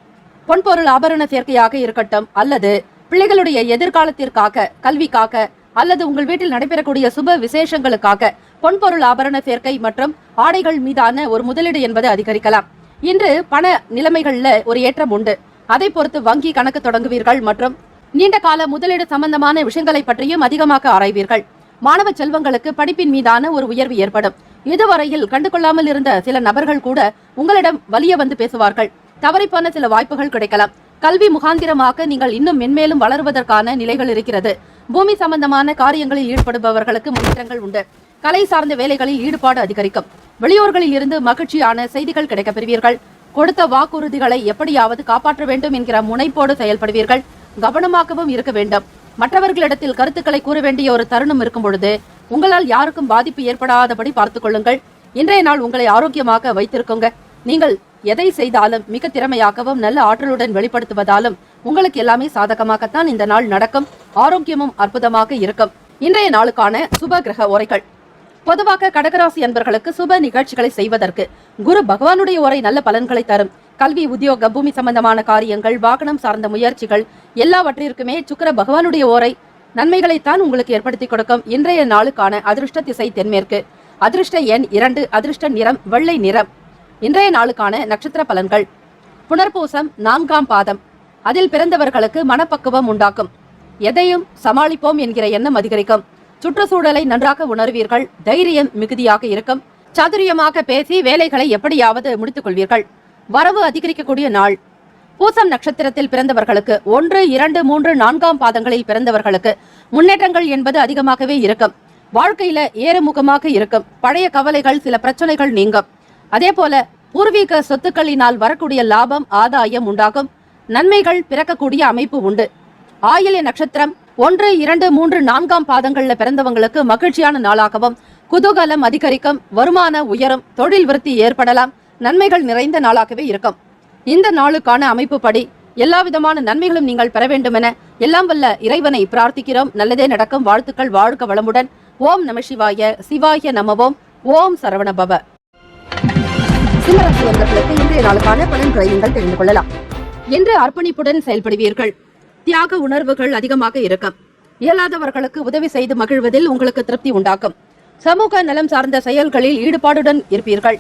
பொன்பொருள் ஆபரண சேர்க்கையாக இருக்கட்டும், அல்லது பிள்ளைகளுடைய எதிர்காலத்திற்காக, கல்விக்காக, அல்லது உங்கள் வீட்டில் நடைபெறக்கூடிய சுப விசேஷங்களுக்காக பொன்பொருள் ஆபரண சேர்க்கை மற்றும் ஆடைகள் மீதான ஒரு முதலீடு என்பது அதிகரிக்கலாம். இன்று பண நிலைமைகள்ல ஒரு ஏற்றம் உண்டு. அதை பொறுத்து வங்கி கணக்கு தொடங்குவீர்கள் மற்றும் நீண்ட கால முதலீடு சம்பந்தமான விஷயங்களை பற்றியும் அதிகமாக ஆராய்வீர்கள். மாணவ செல்வங்களுக்கு படிப்பின் மீதான ஒரு உயர்வு ஏற்படும். இதுவரையில் கண்டுகொள்ளாமல் இருந்த சில நபர்கள் கூட உங்களிடம் வலிய வந்து பேசுவார்கள். தவறிப்போன சில வாய்ப்புகள் கிடைக்கலாம். கல்வி முகாந்திரமாக நீங்கள் இன்னும் மென்மேலும் வளருவதற்கான நிலைகள் இருக்கிறது. பூமி சம்பந்தமான காரியங்களில் ஈடுபடுபவர்களுக்கு முன்னேற்றங்கள் உண்டு. கலை சார்ந்த வேலைகளில் ஈடுபாடு அதிகரிக்கும். வெளியூர்களில் இருந்து மகிழ்ச்சியான செய்திகள் கிடைக்கப் பெறுவீர்கள். கொடுத்த வாக்குறுதிகளை எப்படியாவது காப்பாற்ற வேண்டும் என்கிற முனைப்போடு செயல்படுவீர்கள். கவனமாகவும் இருக்க வேண்டும். மற்றவர்களிடத்தில் கருத்துக்களை கூற வேண்டிய ஒரு தருணம் இருக்கும் பொழுது உங்களால் யாருக்கும் பாதிப்பு ஏற்படாதபடி பார்த்துக் கொள்ளுங்கள். இன்றைய நாள் உங்களை ஆரோக்கியமாக வைத்திருக்குங்க. நீங்கள் எதை செய்தாலும் மிக திறமையாகவும் நல்ல ஆற்றலுடன் வெளிப்படுத்துவதாலும் உங்களுக்கு எல்லாமே சாதகமாகத்தான் இந்த நாள் நடக்கும். ஆரோக்கியமும் அற்புதமாக இருக்கும். இன்றைய நாளுக்கான சுப கிரக உரைகள். பொதுவாக கடகராசி அன்பர்களுக்கு சுப நிகழ்ச்சிகளை செய்வதற்கு குரு பகவானுடைய உரை நல்ல பலன்களை தரும். கல்வி, உத்தியோக, பூமி சம்பந்தமான காரியங்கள், வாகனம் சார்ந்த முயற்சிகள் எல்லாவற்றிற்குமே சுக்கிர பகவானுடைய ஓரை நன்மைகளைத்தான் உங்களுக்கு ஏற்படுத்தி கொடுக்கும். இன்றைய நாளுக்கான அதிர்ஷ்ட திசை தென்மேற்கு, அதிர்ஷ்ட எண் 2, அதிர்ஷ்ட நிறம் வெள்ளை நிறம். இன்றைய நாளுக்கான நட்சத்திர பலன்கள். புனர்பூசம் 4ஆம் பாதம். அதில் பிறந்தவர்களுக்கு மனப்பக்குவம் உண்டாக்கும். எதையும் சமாளிப்போம் என்கிற எண்ணம் அதிகரிக்கும். சுற்றுச்சூழலை நன்றாக உணர்வீர்கள். தைரியம் மிகுதியாக இருக்கும். சாதுரியமாக பேசி வேலைகளை எப்படியாவது முடித்துக் கொள்வீர்கள். வரவு அதிகரிக்கக்கூடிய நாள். பூசம் நட்சத்திரத்தில் பிறந்தவர்களுக்கு 1, 2, 3, 4ஆம் பாதங்களில் பிறந்தவர்களுக்கு முன்னேற்றங்கள் என்பது அதிகமாகவே இருக்கும். வாழ்க்கையில ஏறுமுகமாக இருக்கும். பழைய கவலைகள், சில பிரச்சனைகள் நீங்கும். அதே போல பூர்வீக சொத்துக்களினால் வரக்கூடிய லாபம், ஆதாயம் உண்டாகும். நன்மைகள் பிறக்கக்கூடிய அமைப்பு உண்டு. ஆயில்ய நட்சத்திரம் 1, 2, 3, 4ஆம் பாதங்கள்ல பிறந்தவங்களுக்கு மகிழ்ச்சியான நாளாகவும் குதூகலம் அதிகரிக்கும். வருமான உயரும். தொழில் விருத்தி ஏற்படலாம். நன்மைகள் நிறைந்த நாளாகவே இருக்கும். இந்த நாளுக்கான அமைப்பு படி எல்லா விதமான நன்மைகளும் நீங்கள் பெற வேண்டும் என எல்லாம் வல்ல இறைவனை பிரார்த்திக்கிறோம். நல்லதே நடக்கும். வாழ்த்துக்கள். வாழ்க வளமுடன். ஓம் நம சிவாய. சிவாய நமவோம். ஓம் சரவணபவ. சிம்மராசி அன்பர்களுக்கு இன்றைய நாளுக்கான பலன்களை நீங்கள் தெரிந்து கொள்ளலாம். என்று அர்ப்பணிப்புடன் செயல்படுவீர்கள். தியாக உணர்வுகள் அதிகமாக இருக்கும். இயலாதவர்களுக்கு உதவி செய்து மகிழ்வதில் உங்களுக்கு திருப்தி உண்டாக்கும். சமூக நலம் சார்ந்த செயல்களில் ஈடுபாடுடன் இருப்பீர்கள்.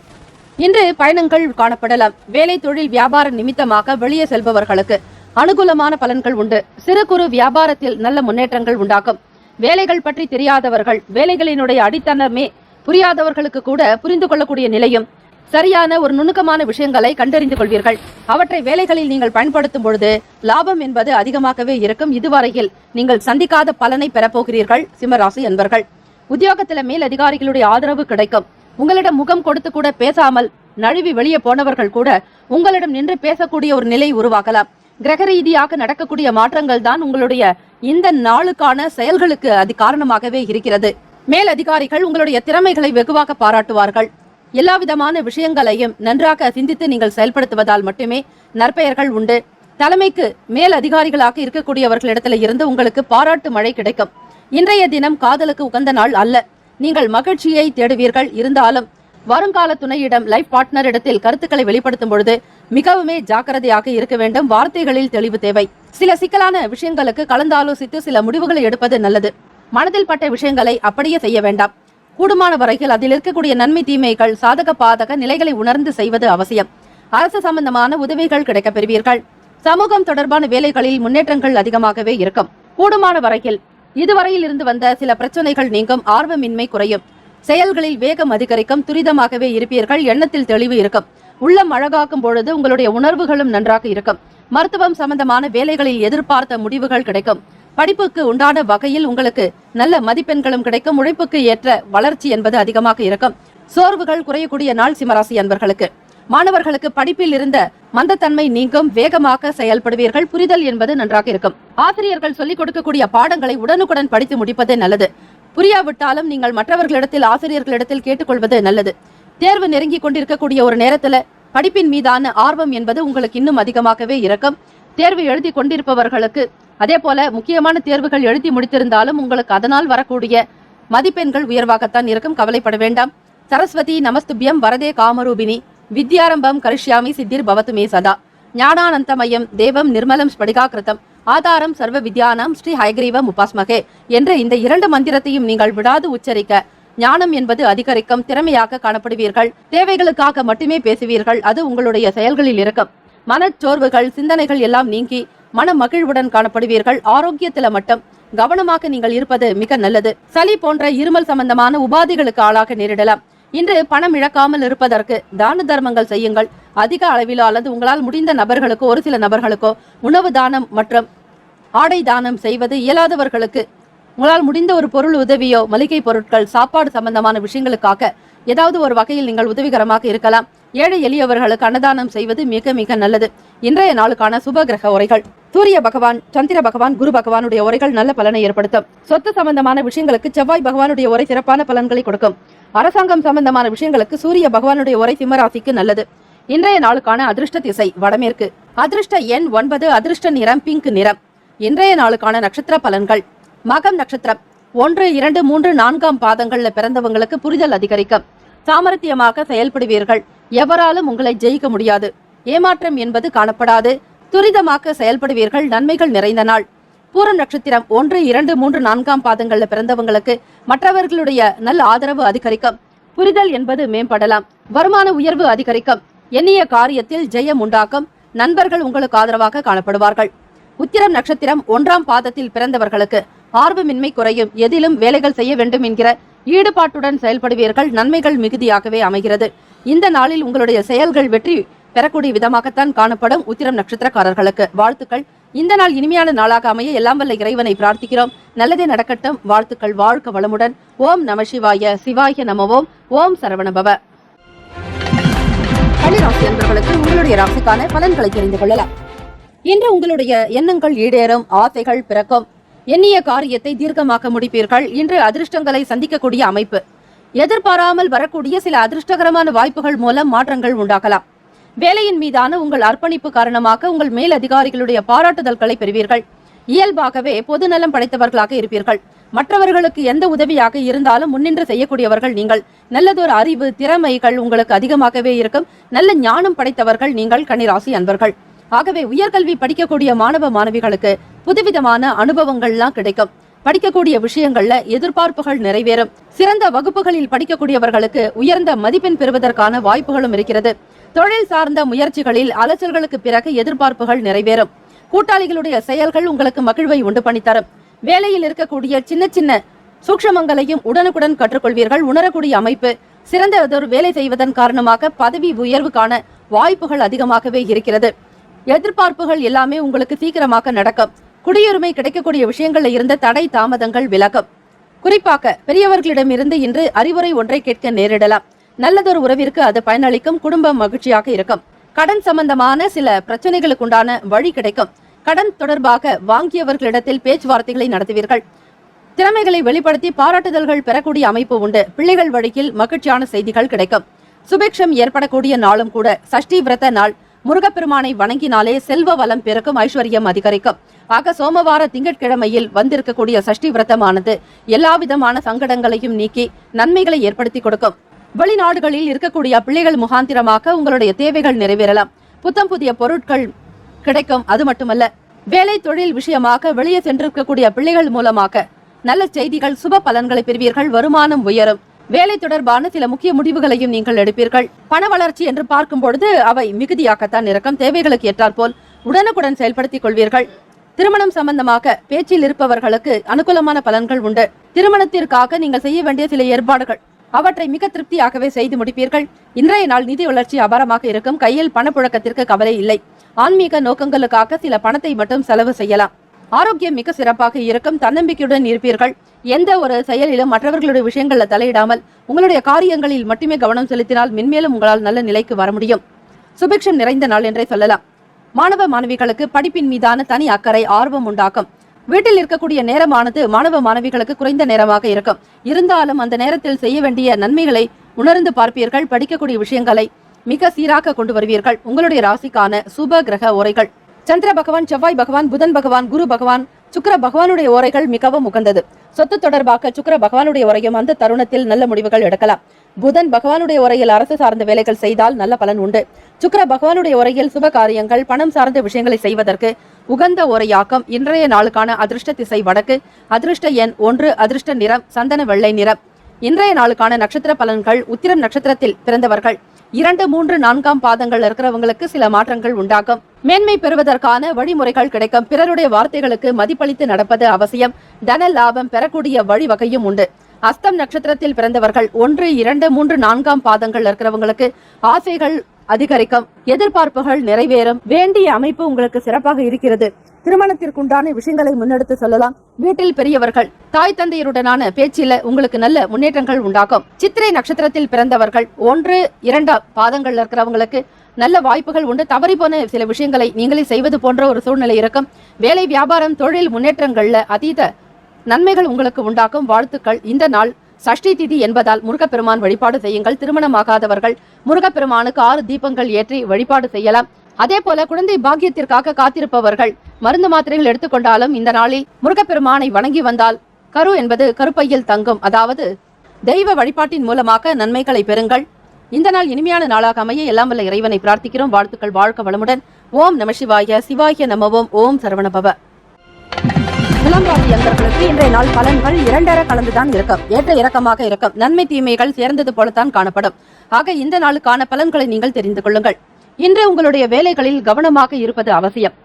இன்று பயணங்கள் காணப்படலாம். வேலை, தொழில், வியாபார நிமித்தமாக வெளியே செல்பவர்களுக்கு அனுகூலமான பலன்கள் உண்டு. சிறு குறு வியாபாரத்தில் நல்ல முன்னேற்றங்கள் உண்டாகும். வேலைகள் பற்றி தெரியாதவர்கள், வேலைகளினுடைய அடித்தளமே புரியாதவர்களுக்கு கூட புரிந்து கொள்ளக்கூடிய நிலையும், சரியான ஒரு நுணுக்கமான விஷயங்களை கண்டறிந்து கொள்வீர்கள். அவற்றை வேலைகளில் நீங்கள் பயன்படுத்தும் பொழுது லாபம் என்பது அதிகமாகவே இருக்கும். இதுவரையில் நீங்கள் சந்திக்காத பலனை பெறப்போகிறீர்கள். சிம்மராசி அன்பர்கள், உத்தியோகத்தில மேல் அதிகாரிகளுடைய ஆதரவு கிடைக்கும். உங்களிடம் முகம் கொடுத்து கூட பேசாமல் நழுவி வெளியே போனவர்கள் கூட உங்களிடம் நின்று பேசக்கூடிய ஒரு நிலை உருவாகலாம். கிரக ரீதியாக நடக்கக்கூடிய மாற்றங்கள் தான் உங்களுடைய இந்த நாளுக்கான செயல்களுக்கு அது காரணமாகவே இருக்கிறது. மேல் அதிகாரிகள் உங்களுடைய திறமைகளை வெகுவாக பாராட்டுவார்கள். எல்லா விதமான விஷயங்களையும் நன்றாக சிந்தித்து நீங்கள் செயல்படுத்துவதால் மட்டுமே நற்பெயர்கள் உண்டு. தலைமைக்கு மேல் அதிகாரிகளாக இருக்கக்கூடியவர்களிடத்துல இருந்து உங்களுக்கு பாராட்டு மழை கிடைக்கும். இன்றைய தினம் காதலுக்கு உகந்த நாள் அல்ல. நீங்கள் மகிழ்ச்சியை தேடுவீர்கள். இருந்தாலும் வருங்கால துணையிடம், லைஃப் பார்ட்னர் இடத்தில் கருத்துக்களை வெளிப்படுத்தும் பொழுது மிகவுமே ஜாக்கிரதையாக இருக்க வேண்டும். வார்த்தைகளில் தெளிவு தேவை. சில சிக்கலான விஷயங்களுக்கு கலந்தாலோசித்து சில முடிவுகளை எடுப்பது நல்லது. மனதில் பட்ட விஷயங்களை அப்படியே செய்ய வேண்டாம். கூடுமான வரையில் அதில் இருக்கக்கூடிய நன்மை தீமைகள், சாதக பாதக நிலைகளை உணர்ந்து செய்வது அவசியம். அரசு சம்பந்தமான உதவிகள் கிடைக்க பெறுவீர்கள். சமூகம் தொடர்பான வேலைகளில் முன்னேற்றங்கள் அதிகமாகவே இருக்கும். கூடுமான வரையில் இதுவரையில் இருந்து வந்த சில பிரச்சனைகள் நீங்கும். ஆர்வமின்மை குறையும். செயல்களில் வேகம் அதிகரிக்கும். துரிதமாகவே இருப்பீர்கள். எண்ணத்தில் தெளிவு இருக்கும். உள்ளம் அழகாக்கும் பொழுது உங்களுடைய உணர்வுகளும் நன்றாக இருக்கும். மருத்துவம் சம்பந்தமான வேலைகளில் எதிர்பார்த்த முடிவுகள் கிடைக்கும். படிப்புக்கு உண்டான வகையில் உங்களுக்கு நல்ல மதிப்பெண்களும் கிடைக்கும். உழைப்புக்கு ஏற்ற வளர்ச்சி என்பது அதிகமாக இருக்கும். சோர்வுகள் குறையக்கூடிய நாள் சிம்மராசி அன்பர்களுக்கு. மாணவர்களுக்கு படிப்பில் இருந்த மந்தத்தன்மை நீங்கும். வேகமாக செயல்படுவீர்கள். புரிதல் என்பது நன்றாக இருக்கும். ஆசிரியர்கள் சொல்லிக் கொடுக்கக்கூடிய பாடங்களை உடனுக்குடன் படித்து முடிப்பது நல்லது. புரியாவிட்டாலும் நீங்கள் மற்றவர்களிடத்தில், ஆசிரியர்களிடத்தில் கேட்டுக்கொள்வது நல்லது. தேர்வு நெருங்கி கொண்டிருக்கக்கூடிய ஒரு நேரத்துல படிப்பின் மீதான ஆர்வம் என்பது உங்களுக்கு இன்னும் அதிகமாகவே இருக்கும். தேர்வு எழுதி கொண்டிருப்பவர்களுக்கு, அதே போல முக்கியமான தேர்வுகள் எழுதி முடித்திருந்தாலும் உங்களுக்கு அதனால் வரக்கூடிய மதிப்பெண்கள் உயர்வாகத்தான் இருக்கும். கவலைப்பட வேண்டாம். சரஸ்வதி நமஸ்துபியம் வரதே காமரூபிணி வித்யாரம்பம் கரிஷ்யாமி சித்திர் பவத்துமே சதா. ஞானானந்தமயம் தேவம் நிர்மலம் ஸ்படிகாகிருதம் ஆதாரம் சர்வ வித்யானம் ஸ்ரீ ஹயக்ரீவம் உபாஸ்மகே என்ற இந்த 2 மந்திரத்தையும் நீங்கள் விடாது உச்சரிக்க ஞானம் என்பது அதிகரிக்கும். திறமையாக காணப்படுவீர்கள். தேவைகளுக்காக மட்டுமே பேசுவீர்கள். அது உங்களுடைய செயல்களில் இருக்கும். மனச்சோர்வுகள், சிந்தனைகள் எல்லாம் நீங்கி மன மகிழ்வுடன் காணப்படுவீர்கள். ஆரோக்கியத்தில மட்டும் கவனமாக நீங்கள் இருப்பது மிக நல்லது. சளி போன்ற இருமல் சம்பந்தமான உபாதைகளுக்கு ஆளாக நேரிடலாம். இன்று பணம் இழக்காமல் இருப்பதற்கு தான தர்மங்கள் செய்யுங்கள். அதிக அளவிலோ அல்லது உங்களால் முடிந்த நபர்களுக்கோ, ஒரு சில நபர்களுக்கோ உணவு தானம் மற்றும் ஆடை தானம் செய்வது, இயலாதவர்களுக்கு உங்களால் முடிந்த ஒரு பொருள் உதவியோ, மளிகை பொருட்கள், சாப்பாடு சம்பந்தமான விஷயங்களுக்காக ஏதாவது ஒரு வகையில் நீங்கள் உதவிகரமாக இருக்கலாம். ஏழை எளியவர்களுக்கு அன்னதானம் செய்வது மிக மிக நல்லது. இன்றைய நாளுக்கான சுப கிரக உரைகள். சூரிய பகவான், சந்திர பகவான், குரு பகவானுடைய உரைகள் நல்ல பலனை ஏற்படுத்தும். சொத்து சம்பந்தமான விஷயங்களுக்கு செவ்வாய் பகவானுடைய உரை சிறப்பான பலன்களை கொடுக்கும். அரசாங்கம் சம்பந்தமான விஷயங்களுக்கு சூரிய பகவானுடைய உரை சிம்மராசிக்கு நல்லது. இன்றைய நாளுக்கான அதிர்ஷ்ட திசை வடமேற்கு. அதிர்ஷ்ட எண் 9. அதிர்ஷ்ட நிறம் பிங்க் நிறம். இன்றைய நாளுக்கான நட்சத்திர பலன்கள். மகம் நட்சத்திரம் 1, 2, 3, 4ஆம் பாதங்கள்ல பிறந்தவங்களுக்கு புரிதல் அதிகரிக்கும். சாமர்த்தியமாக செயல்படுவீர்கள். எவராலும் உங்களை ஜெயிக்க முடியாது. ஏமாற்றம் என்பது காணப்படாது. துரிதமாக செயல்படுவீர்கள். நன்மைகள் நிறைந்த நாள். பூரம் நட்சத்திரம் 1, 2, 3, 4ஆம் பாதங்கள்ல பிறந்தவங்களுக்கு மற்றவர்களுடைய நல்ல ஆதரவு அதிகரிக்கும். புரிதல் என்பது மேம்படலாம். வருமான உயர்வு அதிகரிக்கும். எண்ணிய காரியத்தில் ஜெயம் உண்டாக்கும். நண்பர்கள் உங்களுக்கு ஆதரவாக காணப்படுவார்கள். உத்திரம் நட்சத்திரம் 1ஆம் பாதத்தில் பிறந்தவர்களுக்கு ஆர்வமின்மை குறையும். எதிலும் வேலைகள் செய்ய வேண்டும் என்கிற ஈடுபாட்டுடன் செயல்படுவீர்கள். நன்மைகள் மிகுதியாகவே அமைகிறது. இந்த நாளில் உங்களுடைய செயல்கள் வெற்றி பெறக்கூடிய விதமாகத்தான் காணப்படும். உத்திரம் நட்சத்திரக்காரர்களுக்கு வாழ்த்துக்கள். இந்த நாள் இனிமையான நாளாக அமைய எல்லாம் வல்ல இறைவனை பிரார்த்திக்கிறோம். நல்லதே நடக்கட்டும். வாழ்த்துக்கள். வாழ்க வளமுடன். ஓம் நம சிவாய. சிவாய நமவோம். ஓம் சரவணபவ. கன்னிராசி அன்பர்களுக்கு உங்களுடைய ராசிக்கான பலன்களை தெரிந்து கொள்ளலாம். இன்று உங்களுடைய எண்ணங்கள் ஈடேறும். ஆசைகள் பிறக்கும். எண்ணிய காரியத்தை தீர்க்கமாக்க முடிப்பீர்கள். இன்று அதிர்ஷ்டங்களை சந்திக்கக்கூடிய அமைப்பு. எதிர்பாராமல் வரக்கூடிய சில அதிர்ஷ்டகரமான வாய்ப்புகள் மூலம் மாற்றங்கள் உண்டாகலாம். வேலையின் மீதான உங்கள் அர்ப்பணிப்பு காரணமாக உங்கள் மேல் அதிகாரிகளுடைய பாராட்டுதல்களை பெறுவீர்கள். இயல்பாகவே பொதுநலம் படைத்தவர்களாக இருப்பீர்கள். மற்றவர்களுக்கு எந்த உதவியாக இருந்தாலும் முன்னின்று செய்யக்கூடியவர்கள் நீங்கள். நல்லதொரு அறிவு திறமைகள் உங்களுக்கு அதிகமாகவே இருக்கும். நல்ல ஞானம் படைத்தவர்கள் நீங்கள் கன்னிராசி அன்பர்கள். ஆகவே உயர்கல்வி படிக்கக்கூடிய மாணவ மாணவிகளுக்கு புதுவிதமான அனுபவங்கள்லாம் கிடைக்கும். படிக்கக்கூடிய விஷயங்கள்ல எதிர்பார்ப்புகள் நிறைவேறும். சிறந்த வகுப்புகளில் படிக்கக்கூடியவர்களுக்கு உயர்ந்த மதிப்பெண் பெறுவதற்கான வாய்ப்புகளும் இருக்கிறது. தொழில் சார்ந்த முயற்சிகளில் அலைச்சல்களுக்கு பிறகு எதிர்பார்ப்புகள் நிறைவேறும். கூட்டாளிகளுடைய செயல்கள் உங்களுக்கு மகிழ்வை உண்டு பண்ணித்தரும். வேலையில் இருக்கக்கூடிய சின்ன சின்ன சூக்ஷமங்களையும் உடனுக்குடன் கற்றுக்கொள்வீர்கள். உணரக்கூடிய அமைப்பு. சிறந்ததொரு வேலை செய்வதன் காரணமாக பதவி உயர்வுக்கான வாய்ப்புகள் அதிகமாகவே இருக்கிறது. எதிர்பார்ப்புகள் எல்லாமே உங்களுக்கு சீக்கிரமாக நடக்கும். குடியுரிமை கிடைக்கக்கூடிய விஷயங்கள்ல இருந்த தடை தாமதங்கள் விலகும். குறிப்பாக பெரியவர்களிடமிருந்து இன்று அறிவுரை ஒன்றை கேட்க நேரிடலாம். நல்லதொரு உறவிற்கு அது பயனளிக்கும். குடும்பம் மகிழ்ச்சியாக இருக்கும். கடன் சம்பந்தமான சில பிரச்சனைகளுக்கு உண்டான வழி கிடைக்கும். கடன் தொடர்பாக வாங்கியவர்களிடத்தில் பேச்சுவார்த்தைகளை நடத்துவீர்கள். திறமைகளை வெளிப்படுத்தி பாராட்டுதல்கள் பெறக்கூடிய அமைப்பு உண்டு. பிள்ளைகள் வழியில் மகிழ்ச்சியான செய்திகள் கிடைக்கும். சுபிக்ஷம் ஏற்படக்கூடிய நாளும் கூட. சஷ்டி விரத நாள். முருகப்பெருமானை வணங்கினாலே செல்வ வளம் பெருக்கும். ஐஸ்வர்யம் அதிகரிக்கும். ஆக சோமவார திங்கட்கிழமையில் வந்திருக்கக்கூடிய சஷ்டி விரதமானது எல்லா விதமான சங்கடங்களையும் நீக்கி நன்மைகளை ஏற்படுத்தி கொடுக்கும். வெளிநாடுகளில் இருக்கக்கூடிய பிள்ளைகள் முகாந்திரமாக உங்களுடைய தேவைகள் நிறைவேறலாம். புத்தம் புதிய பொருட்கள் கிடைக்கும். அது மட்டுமல்ல, வேலை தொழில் விஷயமாக வெளியே சென்றிருக்கக்கூடிய பிள்ளைகள் மூலமாக நல்ல செய்திகள் சுப பலன்களை பெறுவீர்கள். வருமானம் உயரும். வேலை தொடர்பான சில முக்கிய முடிவுகளையும் நீங்கள் எடுப்பீர்கள். பண வளர்ச்சி என்று பார்க்கும் பொழுது அவை மிகுதியாகத்தான் இருக்கும். தேவைகளுக்கு ஏற்றாற்போல் உடனுக்குடன் செயல்படுத்திக் கொள்வீர்கள். திருமணம் சம்பந்தமாக பேச்சில் இருப்பவர்களுக்கு அனுகூலமான பலன்கள் உண்டு. திருமணத்திற்காக நீங்கள் செய்ய வேண்டிய சில ஏற்பாடுகள் அவற்றை மிக திருப்தியாகவே செய்து முடிப்பீர்கள். இன்றைய நாள் நிதி வளர்ச்சி அபாரமாக இருக்கும். கையில் பணப்புழக்கத்திற்கு கவலை இல்லை. ஆன்மீக நோக்கங்களுக்காக சில பணத்தை மட்டும் செலவு செய்யலாம். ஆரோக்கியம் மிக சிறப்பாக இருக்கும். தன்னம்பிக்கையுடன் இருப்பீர்கள். எந்த ஒரு செயலிலும் மற்றவர்களுடைய விஷயங்கள்ல தலையிடாமல் உங்களுடைய காரியங்களில் மட்டுமே கவனம் செலுத்தினால் மென்மேலும் உங்களால் நல்ல நிலைக்கு வர முடியும். சுபிக்ஷம் நிறைந்த நாள் என்றே சொல்லலாம். மாணவ மாணவிகளுக்கு படிப்பின் மீதான தனி அக்கறை ஆர்வம் உண்டாக்கும். வீட்டில் இருக்கக்கூடிய நேரமானது மாணவ மாணவிகளுக்கு குறைந்த நேரமாக இருக்கும். இருந்தாலும் அந்த நேரத்தில் செய்ய வேண்டிய நன்மைகளை உணர்ந்து பார்ப்பீர்கள். படிக்கக்கூடிய விஷயங்களை மிக சீராக கொண்டு வருவீர்கள். உங்களுடைய ராசிக்கான சுப கிரக ஓரைகள். சந்திர பகவான், செவ்வாய் பகவான், புதன் பகவான், குரு பகவான், சுக்கிர பகவானுடைய ஓரைகள் மிகவும் உகந்தது. சொத்து தொடர்பாக சுக்கிர பகவானுடைய உரையும் அந்த தருணத்தில் நல்ல முடிவுகள் எடுக்கலாம். புதன் பகவானுடைய உரையில் அரசு சார்ந்த வேலைகள் செய்தால் நல்ல பலன் உண்டு. சுக்கிர பகவானுடைய உரையில் சுப காரியங்கள் பணம் சார்ந்த விஷயங்களை செய்வதற்கு உகந்த உரையாக்கம். இன்றைய நாளுக்கான அதிர்ஷ்ட திசை வடக்கு. அதிர்ஷ்ட எண் 1. அதிர்ஷ்ட நிறம் சந்தன வெள்ளை நிறம். இன்றைய நாளுக்கான நட்சத்திர பலன்கள். உத்திரம் நட்சத்திரத்தில் பிறந்தவர்கள் 2, 3, 4ஆம் பாதங்கள் இருக்கிறவங்களுக்கு சில மாற்றங்கள் உண்டாகும். மேன்மை பெறுவதற்கான வழிமுறைகள் கிடைக்கும். பிறருடைய வார்த்தைகளுக்கு மதிப்பளித்து நடப்பது அவசியம். தன லாபம் பெறக்கூடிய வழிவகையும் உண்டு. அஸ்தம் நட்சத்திரத்தில் பிறந்தவர்கள் 1, 2, 3, 4ஆம் பாதங்கள் இருக்கிறவங்களுக்கு ஆசைகள் அதிகரிக்கும். எதிர்பார்ப்புகள் நிறைவேறும். வேண்டிய அமைப்பு உங்களுக்கு சிறப்பாக இருக்கிறது. திருமணத்திற்குண்டான விஷயங்களை முன்னெடுத்து சொல்லலாம். வீட்டில் பெரியவர்கள் தாய் தந்தையருடனான பேச்சில உங்களுக்கு நல்ல முன்னேற்றங்கள் உண்டாகும். சித்திரை நட்சத்திரத்தில் பிறந்தவர்கள் 1, 2 பாதங்கள் இருக்கிறவங்களுக்கு நல்ல வாய்ப்புகள் உண்டு. தவறி போன சில விஷயங்களை நீங்களே செய்வது போன்ற ஒரு சூழ்நிலை இருக்கும். வேலை வியாபாரம் தொழில் முன்னேற்றங்கள்ல அதீத நன்மைகள் உங்களுக்கு உண்டாக்கும். வாழ்த்துக்கள். இந்த நாள் சஷ்டி திதி என்பதால் முருகப்பெருமான் வழிபாடு செய்யுங்கள். திருமணமாகாதவர்கள் முருகப்பெருமானுக்கு 6 தீபங்கள் ஏற்றி வழிபாடு செய்யலாம். அதே போல குழந்தை பாக்கியத்திற்காக காத்திருப்பவர்கள் மருந்து மாத்திரைகள் எடுத்துக்கொண்டாலும் இந்த நாளில் முருகப்பெருமானை வணங்கி வந்தால் கரு என்பது கருப்பையில் தங்கும். அதாவது தெய்வ வழிபாட்டின் மூலமாக நன்மைகளை பெறுங்கள். இந்த நாள் இனிமையான நாளாக அமைய எல்லாம் வல்ல இறைவனை பிரார்த்திக்கிறோம். வாழ்த்துக்கள். வாழ்க வளமுடன். ஓம் நம சிவாய. சிவாய நமவோம். ஓம் சரவணபவ. துலாம் ராசி அன்பர்களுக்கு இன்றைய நாள் பலன்கள் இரண்டர கலந்துதான் இருக்கும். ஏற்ற இறக்கமாக இருக்கும். நன்மை தீமைகள் சேர்ந்தது போலத்தான் காணப்படும். ஆக இந்த நாளுக்கான பலன்களை நீங்கள் தெரிந்து கொள்ளுங்கள். இன்று உங்களுடைய வேலைகளில் கவனமாக இருப்பது அவசியம்.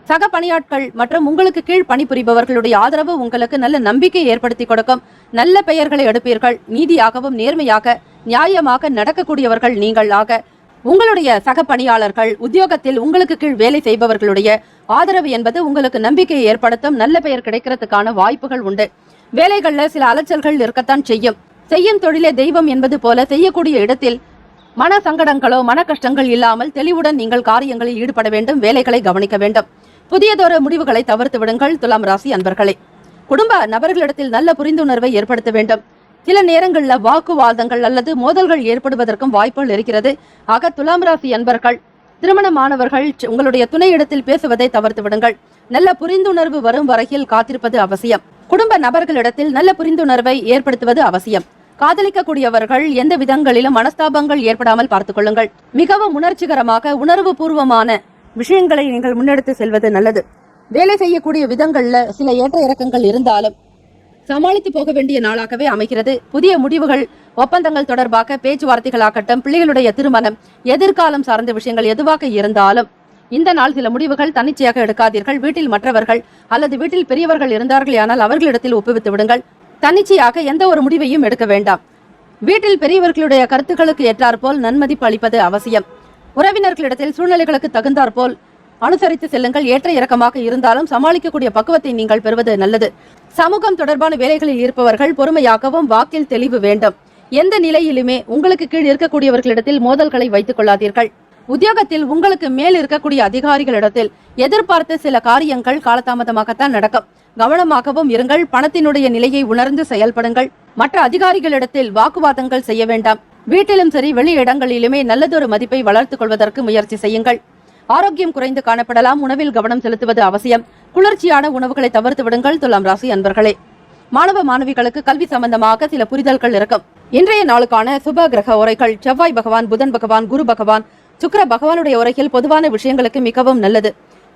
சக பணியாட்கள் மற்றும் உங்களுக்கு கீழ் பணிபுரிபவர்களுடைய ஆதரவு உங்களுக்கு நல்ல நம்பிக்கையை ஏற்படுத்தி கொடுக்கும். நல்ல பெயர்களை எடுப்பீர்கள். நீதியாகவும் நேர்மையாக நியாயமாக நடக்கக்கூடியவர்கள் நீங்கள். ஆக உங்களுடைய சக பணியாளர்கள், உத்தியோகத்தில் உங்களுக்கு கீழ் வேலை செய்பவர்களுடைய ஆதரவு என்பது உங்களுக்கு நம்பிக்கையை ஏற்படுத்தும். நல்ல பெயர் கிடைக்கிறதுக்கான வாய்ப்புகள் உண்டு. வேலைகள்ல சில அலைச்சல்கள் இருக்கத்தான் செய்யும் தொழிலே தெய்வம் என்பது போல செய்யக்கூடிய இடத்தில் மன சங்கடங்களோ மன கஷ்டங்கள் இல்லாமல் தெளிவுடன் நீங்கள் காரியங்களில் ஈடுபட வேண்டும். வேலைகளை கவனிக்க வேண்டும். புதியதொரு முடிவுகளை தவிர்த்து விடுங்கள். துலாம் ராசி அன்பர்களே, குடும்ப நபர்களிடத்தில் நல்ல புரிந்துணர்வை ஏற்படுத்த வேண்டும். சில நேரங்களில் வாக்குவாதங்கள் அல்லது மோதல்கள் ஏற்படுவதற்கும் வாய்ப்புகள் இருக்கிறது. ஆக துலாம் ராசி அன்பர்கள், திருமணமானவர்கள் உங்களுடைய துணையிடத்தில் பேசுவதை தவிர்த்து விடுங்கள். நல்ல புரிந்துணர்வு வரும் வரையில் காத்திருப்பது அவசியம். குடும்ப நபர்களிடத்தில் நல்ல புரிந்துணர்வை ஏற்படுத்துவது அவசியம். காதலிக்கக்கூடியவர்கள் எந்த விதங்களிலும் மனஸ்தாபங்கள் ஏற்படாமல் பார்த்துக் கொள்ளுங்கள். மிகவும் உணர்ச்சிகரமாக உணர்வு பூர்வமான விஷயங்களை நீங்கள் முன்னெடுத்து செல்வது நல்லது. வேலை செய்யக்கூடிய விதங்கள்ல சில ஏற்ற இறக்கங்கள் இருந்தாலும் சமாளித்து போக வேண்டிய நாளாகவே அமைகிறது. புதிய முடிவுகள், ஒப்பந்தங்கள் தொடர்பாக பேச்சுவார்த்தைகளாகட்டும், பிள்ளைகளுடைய திருமணம், எதிர்காலம் சார்ந்த விஷயங்கள் எதுவாக இருந்தாலும் இந்த நாள் சில முடிவுகள் தன்னிச்சையாக எடுக்காதீர்கள். வீட்டில் மற்றவர்கள் அல்லது வீட்டில் பெரியவர்கள் இருந்தார்கள் ஆனால் அவர்களிடத்தில் ஒப்புவித்து விடுங்கள். தன்னிச்சையாக எந்த ஒரு முடிவையும் எடுக்க வேண்டாம். வீட்டில் பெரியவர்களுடைய கருத்துக்களுக்கு ஏற்றாற்போல் நன்மதிப்பு அளிப்பது அவசியம். உறவினர்களிடத்தில் சூழ்நிலைகளுக்கு தகுந்தாற்போல் அனுசரித்து செல்லுங்கள். ஏற்ற இறக்கமாக இருந்தாலும் சமாளிக்கக்கூடிய பக்குவத்தை நீங்கள் பெறுவது நல்லது. சமூகம் தொடர்பான வேலைகளில் இருப்பவர்கள் பொறுமையாகவும் வாக்கில் தெளிவு வேண்டும். எந்த நிலையிலுமே உங்களுக்கு கீழ் இருக்கக்கூடியவர்களிடத்தில் மோதல்களை வைத்துக் கொள்ளாதீர்கள். உத்தியோகத்தில் உங்களுக்கு மேல் இருக்கக்கூடிய அதிகாரிகளிடத்தில் எதிர்பார்த்த சில காரியங்கள் காலதாமதமாகத்தான் நடக்கும். கவனமாகவும் இருங்கள். பணத்தினுடைய நிலையை உணர்ந்து செயல்படுங்கள். மற்ற அதிகாரிகளிடத்தில் வாக்குவாதங்கள் செய்ய வேண்டாம். வீட்டிலும் சரி வெளி இடங்களிலுமே நல்லதொரு மதிப்பை வளர்த்துக் கொள்வதற்கு முயற்சி செய்யுங்கள். ஆரோக்கியம் குறைந்து காணப்படலாம். உணவில் கவனம் செலுத்துவது அவசியம். குளிர்ச்சியான உணவுகளை தவிர்த்து விடுங்கள். துலாம் ராசி அன்பர்களே, மாணவ மாணவிகளுக்கு கல்வி சம்பந்தமாக சில புரிதல்கள் இருக்கும். இன்றைய நாளுக்கான சுப கிரக உரைகள்: செவ்வாய் பகவான், புதன் பகவான், குரு பகவான், சுக்கிர பகவானுடைய உரையில் பொதுவான விஷயங்களுக்கு மிகவும் நல்லது.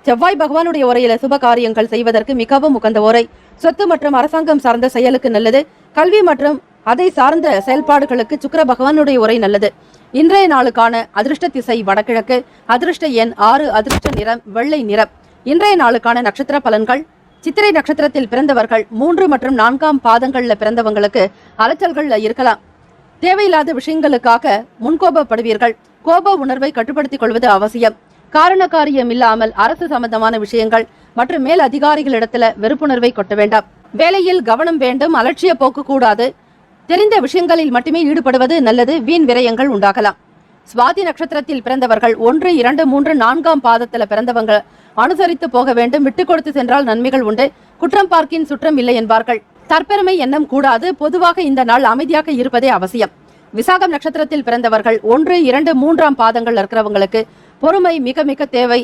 செவ்வாய் பகவானுடைய உரையில சுப காரியங்கள் செய்வதற்கு மிகவும் உகந்த உரை. சொத்து மற்றும் அரசாங்கம் சார்ந்த செயலுக்கு நல்லது. கல்வி மற்றும் அதை சார்ந்த செயல்பாடுகளுக்கு சுக்கிர பகவானுடைய உரை நல்லது. இன்றைய நாளுக்கான அதிர்ஷ்ட திசை வடகிழக்கு. அதிர்ஷ்ட எண் 6. அதிர்ஷ்ட நிறம் வெள்ளை நிறம். இன்றைய நாளுக்கான நட்சத்திர பலன்கள்: சித்திரை நட்சத்திரத்தில் பிறந்தவர்கள் 3 மற்றும் 4ஆம் பாதங்கள்ல பிறந்தவங்களுக்கு அலைச்சல்கள் இருக்கலாம். தேவையில்லாத விஷயங்களுக்காக முன்கோபப்படுவீர்கள். கோப உணர்வை கட்டுப்படுத்திக் கொள்வது அவசியம். காரண காரியம் இல்லாமல் அரசு சம்பந்தமான விஷயங்கள் மற்றும் மேல் அதிகாரிகளிடத்துல வெறுப்புணர்வை கொட்ட வேண்டாம். வேலையில் கவனம் வேண்டும். அலட்சிய போக்கு கூடாது. தெரிந்த விஷயங்களில் மட்டுமே ஈடுபடுவது நல்லது. வீண் விரயங்கள் உண்டாகலாம். சுவாதி நட்சத்திரத்தில் பிறந்தவர்கள் 1, 2, 3, 4ஆம் பாதத்துல பிறந்தவங்க அனுசரித்து போக வேண்டும். விட்டு கொடுத்து சென்றால் நன்மைகள் உண்டு. குற்றம் பார்க்கின் சுற்றம் இல்லை என்பார்கள். தற்பெருமை எண்ணம் கூடாது. பொதுவாக இந்த நாள் அமைதியாக இருப்பதே அவசியம். விசாகம் நட்சத்திரத்தில் பிறந்தவர்கள் 1, 2, 3ஆம் பாதங்கள் இருக்கிறவங்களுக்கு பொறுமை மிக மிக தேவை.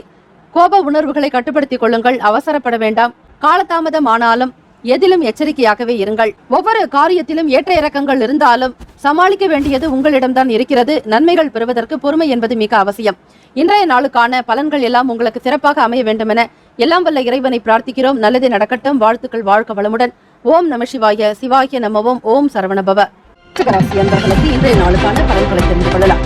கோப உணர்வுகளை கட்டுப்படுத்திக் கொள்ளுங்கள். அவசரப்பட வேண்டாம். காலதாமதம் ஆனாலும் எதிலும் எச்சரிக்கையாகவே இருங்கள். ஒவ்வொரு காரியத்திலும் ஏற்ற இறக்கங்கள் இருந்தாலும் சமாளிக்க வேண்டியது உங்களிடம்தான் இருக்கிறது. நன்மைகள் பெறுவதற்கு பொறுமை என்பது மிக அவசியம். இன்றைய நாளுக்கான பலன்கள் எல்லாம் உங்களுக்கு சிறப்பாக அமைய வேண்டும் என எல்லாம் வல்ல இறைவனை பிரார்த்திக்கிறோம். நல்லதே நடக்கட்டும். வாழ்த்துக்கள். வாழ்க வளமுடன். ஓம் நம சிவாய. சிவாய நமவோம். ஓம் சரவணபவ. ராசி அன்பர்களுக்கு இன்றைய நாளுக்கான பலன்களை தெரிந்து கொள்ளலாம்.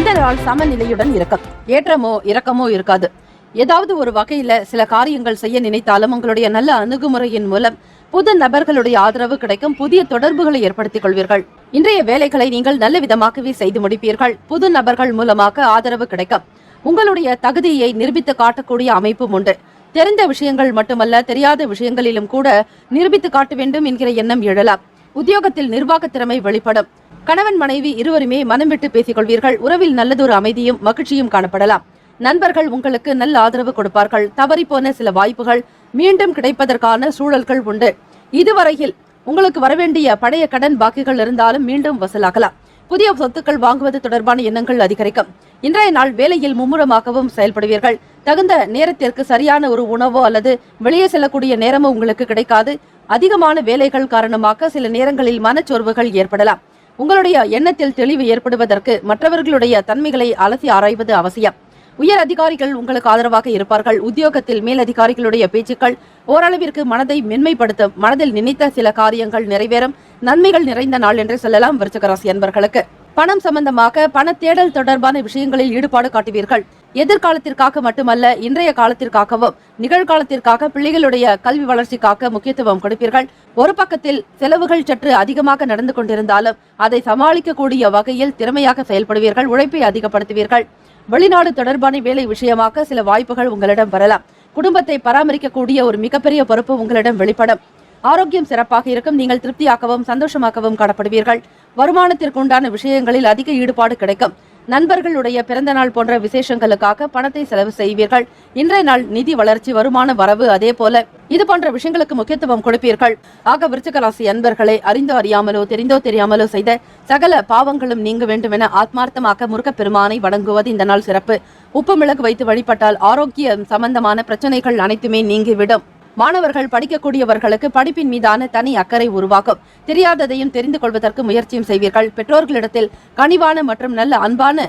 இந்த நாள் சமநிலையுடன் இருக்கும். ஏற்றமோ இறக்கமோ இருக்காது. ஏதாவது ஒரு வகையில சில காரியங்கள் செய்ய நினைத்தாலும் உங்களுடைய நல்ல அணுகுமுறையின் மூலம் புது நபர்களுடைய ஆதரவு கிடைக்கும். புதிய தொடர்புகளை ஏற்படுத்திக் கொள்வீர்கள். இன்றைய வேலைகளை நீங்கள் நல்ல விதமாகவே செய்து முடிப்பீர்கள். புது நபர்கள் மூலமாக ஆதரவு கிடைக்கும். உங்களுடைய தகுதியை நிரூபித்து காட்டக்கூடிய அமைப்பும் உண்டு. தெரிந்த விஷயங்கள் மட்டுமல்ல, தெரியாத விஷயங்களிலும் கூட நிரூபித்து காட்ட வேண்டும் என்கிற எண்ணம் எழலாம். உத்தியோகத்தில் நிர்வாக திறமை வெளிப்படும். கணவன் மனைவி இருவருமே மனம் விட்டு பேசிக் கொள்வீர்கள். உறவில் நல்லதொரு அமைதியும் மகிழ்ச்சியும் காணப்படலாம். நண்பர்கள் உங்களுக்கு நல்ல ஆதரவு கொடுப்பார்கள். தவறிப்போன சில வாய்ப்புகள் மீண்டும் கிடைப்பதற்கான சூழல்கள் உண்டு. இதுவரையில் உங்களுக்கு வரவேண்டிய பழைய கடன் பாக்கிகள் இருந்தாலும் மீண்டும் வசூலாகலாம். புதிய சொத்துக்கள் வாங்குவது தொடர்பான எண்ணங்கள் அதிகரிக்கும். இன்றைய நாள் வேலையில் மும்முரமாகவும் செயல்படுவீர்கள். தகுந்த நேரத்திற்கு சரியான ஒரு உணவோ அல்லது வெளியே செல்லக்கூடிய நேரமோ உங்களுக்கு கிடைக்காது. அதிகமான வேலைகள் காரணமாக சில நேரங்களில் மனச்சோர்வுகள் ஏற்படலாம். உங்களுடைய எண்ணத்தில் தெளிவு ஏற்படுவதற்கு மற்றவர்களுடைய தன்மைகளை அலசி ஆராய்வது அவசியம். உயர் அதிகாரிகள் உங்களுக்கு ஆதரவாக இருப்பார்கள். உத்தியோகத்தில் மேலதிகாரிகளுடைய பேச்சுக்கள் ஓரளவிற்கு மனதை மென்மைப்படுத்தும். மனதில் நினைத்த சில காரியங்கள் நிறைவேறும். நன்மைகள் நிறைந்த நாள் என்று சொல்லலாம். விருச்சிக ராசி அன்பர்களுக்கு பணம் சம்பந்தமாக பண தேடல் தொடர்பான விஷயங்களில் ஈடுபாடு காட்டுவீர்கள். எதிர்காலத்திற்காக மட்டுமல்ல, இன்றைய காலத்திற்காகவும் நிகழ்காலத்திற்காக பிள்ளைகளுடைய கல்வி வளர்ச்சிக்காக முக்கியத்துவம் கொடுப்பீர்கள். ஒரு பக்கத்தில் செலவுகள் சற்று அதிகமாக நடந்து கொண்டிருந்தாலும் அதை சமாளிக்கக்கூடிய வகையில் திறமையாக செயல்படுவீர்கள். உழைப்பை அதிகப்படுத்துவீர்கள். வெளிநாடு தொடர்பான வேலை விஷயமாக சில வாய்ப்புகள் உங்களிடம் வரலாம். குடும்பத்தை பராமரிக்கக்கூடிய ஒரு மிகப்பெரிய பொறுப்பு உங்களிடம் வெளிப்படும். ஆரோக்கியம் சிறப்பாக இருக்கும். நீங்கள் திருப்தியாகவும் சந்தோஷமாகவும் காணப்படுவீர்கள். வருமானத்திற்கு உண்டான விஷயங்களில் அதிக ஈடுபாடு கிடைக்கும். நண்பர்களுடைய பிறந்த நாள் போன்ற விசேஷங்களுக்காக பணத்தை செலவு செய்வீர்கள். இன்றைய நாள் நிதி வளர்ச்சி, வருமான வரவு, அதே போல இது போன்ற விஷயங்களுக்கு முக்கியத்துவம் கொடுப்பீர்கள். ஆக விருச்சிக ராசி அன்பர்களே, அறிந்தோ அறியாமலோ தெரிந்தோ தெரியாமலோ செய்த சகல பாவங்களும் நீங்க வேண்டும் என ஆத்மார்த்தமாக முருகப்பெருமானை வணங்குவது இந்த நாள் சிறப்பு. உப்பு மிளகு வைத்து வழிபட்டால் ஆரோக்கியம் சம்பந்தமான பிரச்சனைகள் அனைத்துமே நீங்கிவிடும். மாணவர்கள் படிக்கக்கூடியவர்களுக்கு படிப்பின் மீதான தனி அக்கறை உருவாகும். தெரியாததையும் தெரிந்து கொள்வதற்கு முயற்சியும் செய்வீர்கள். பெற்றோர்களிடத்தில் கனிவான மற்றும் நல்ல அன்பான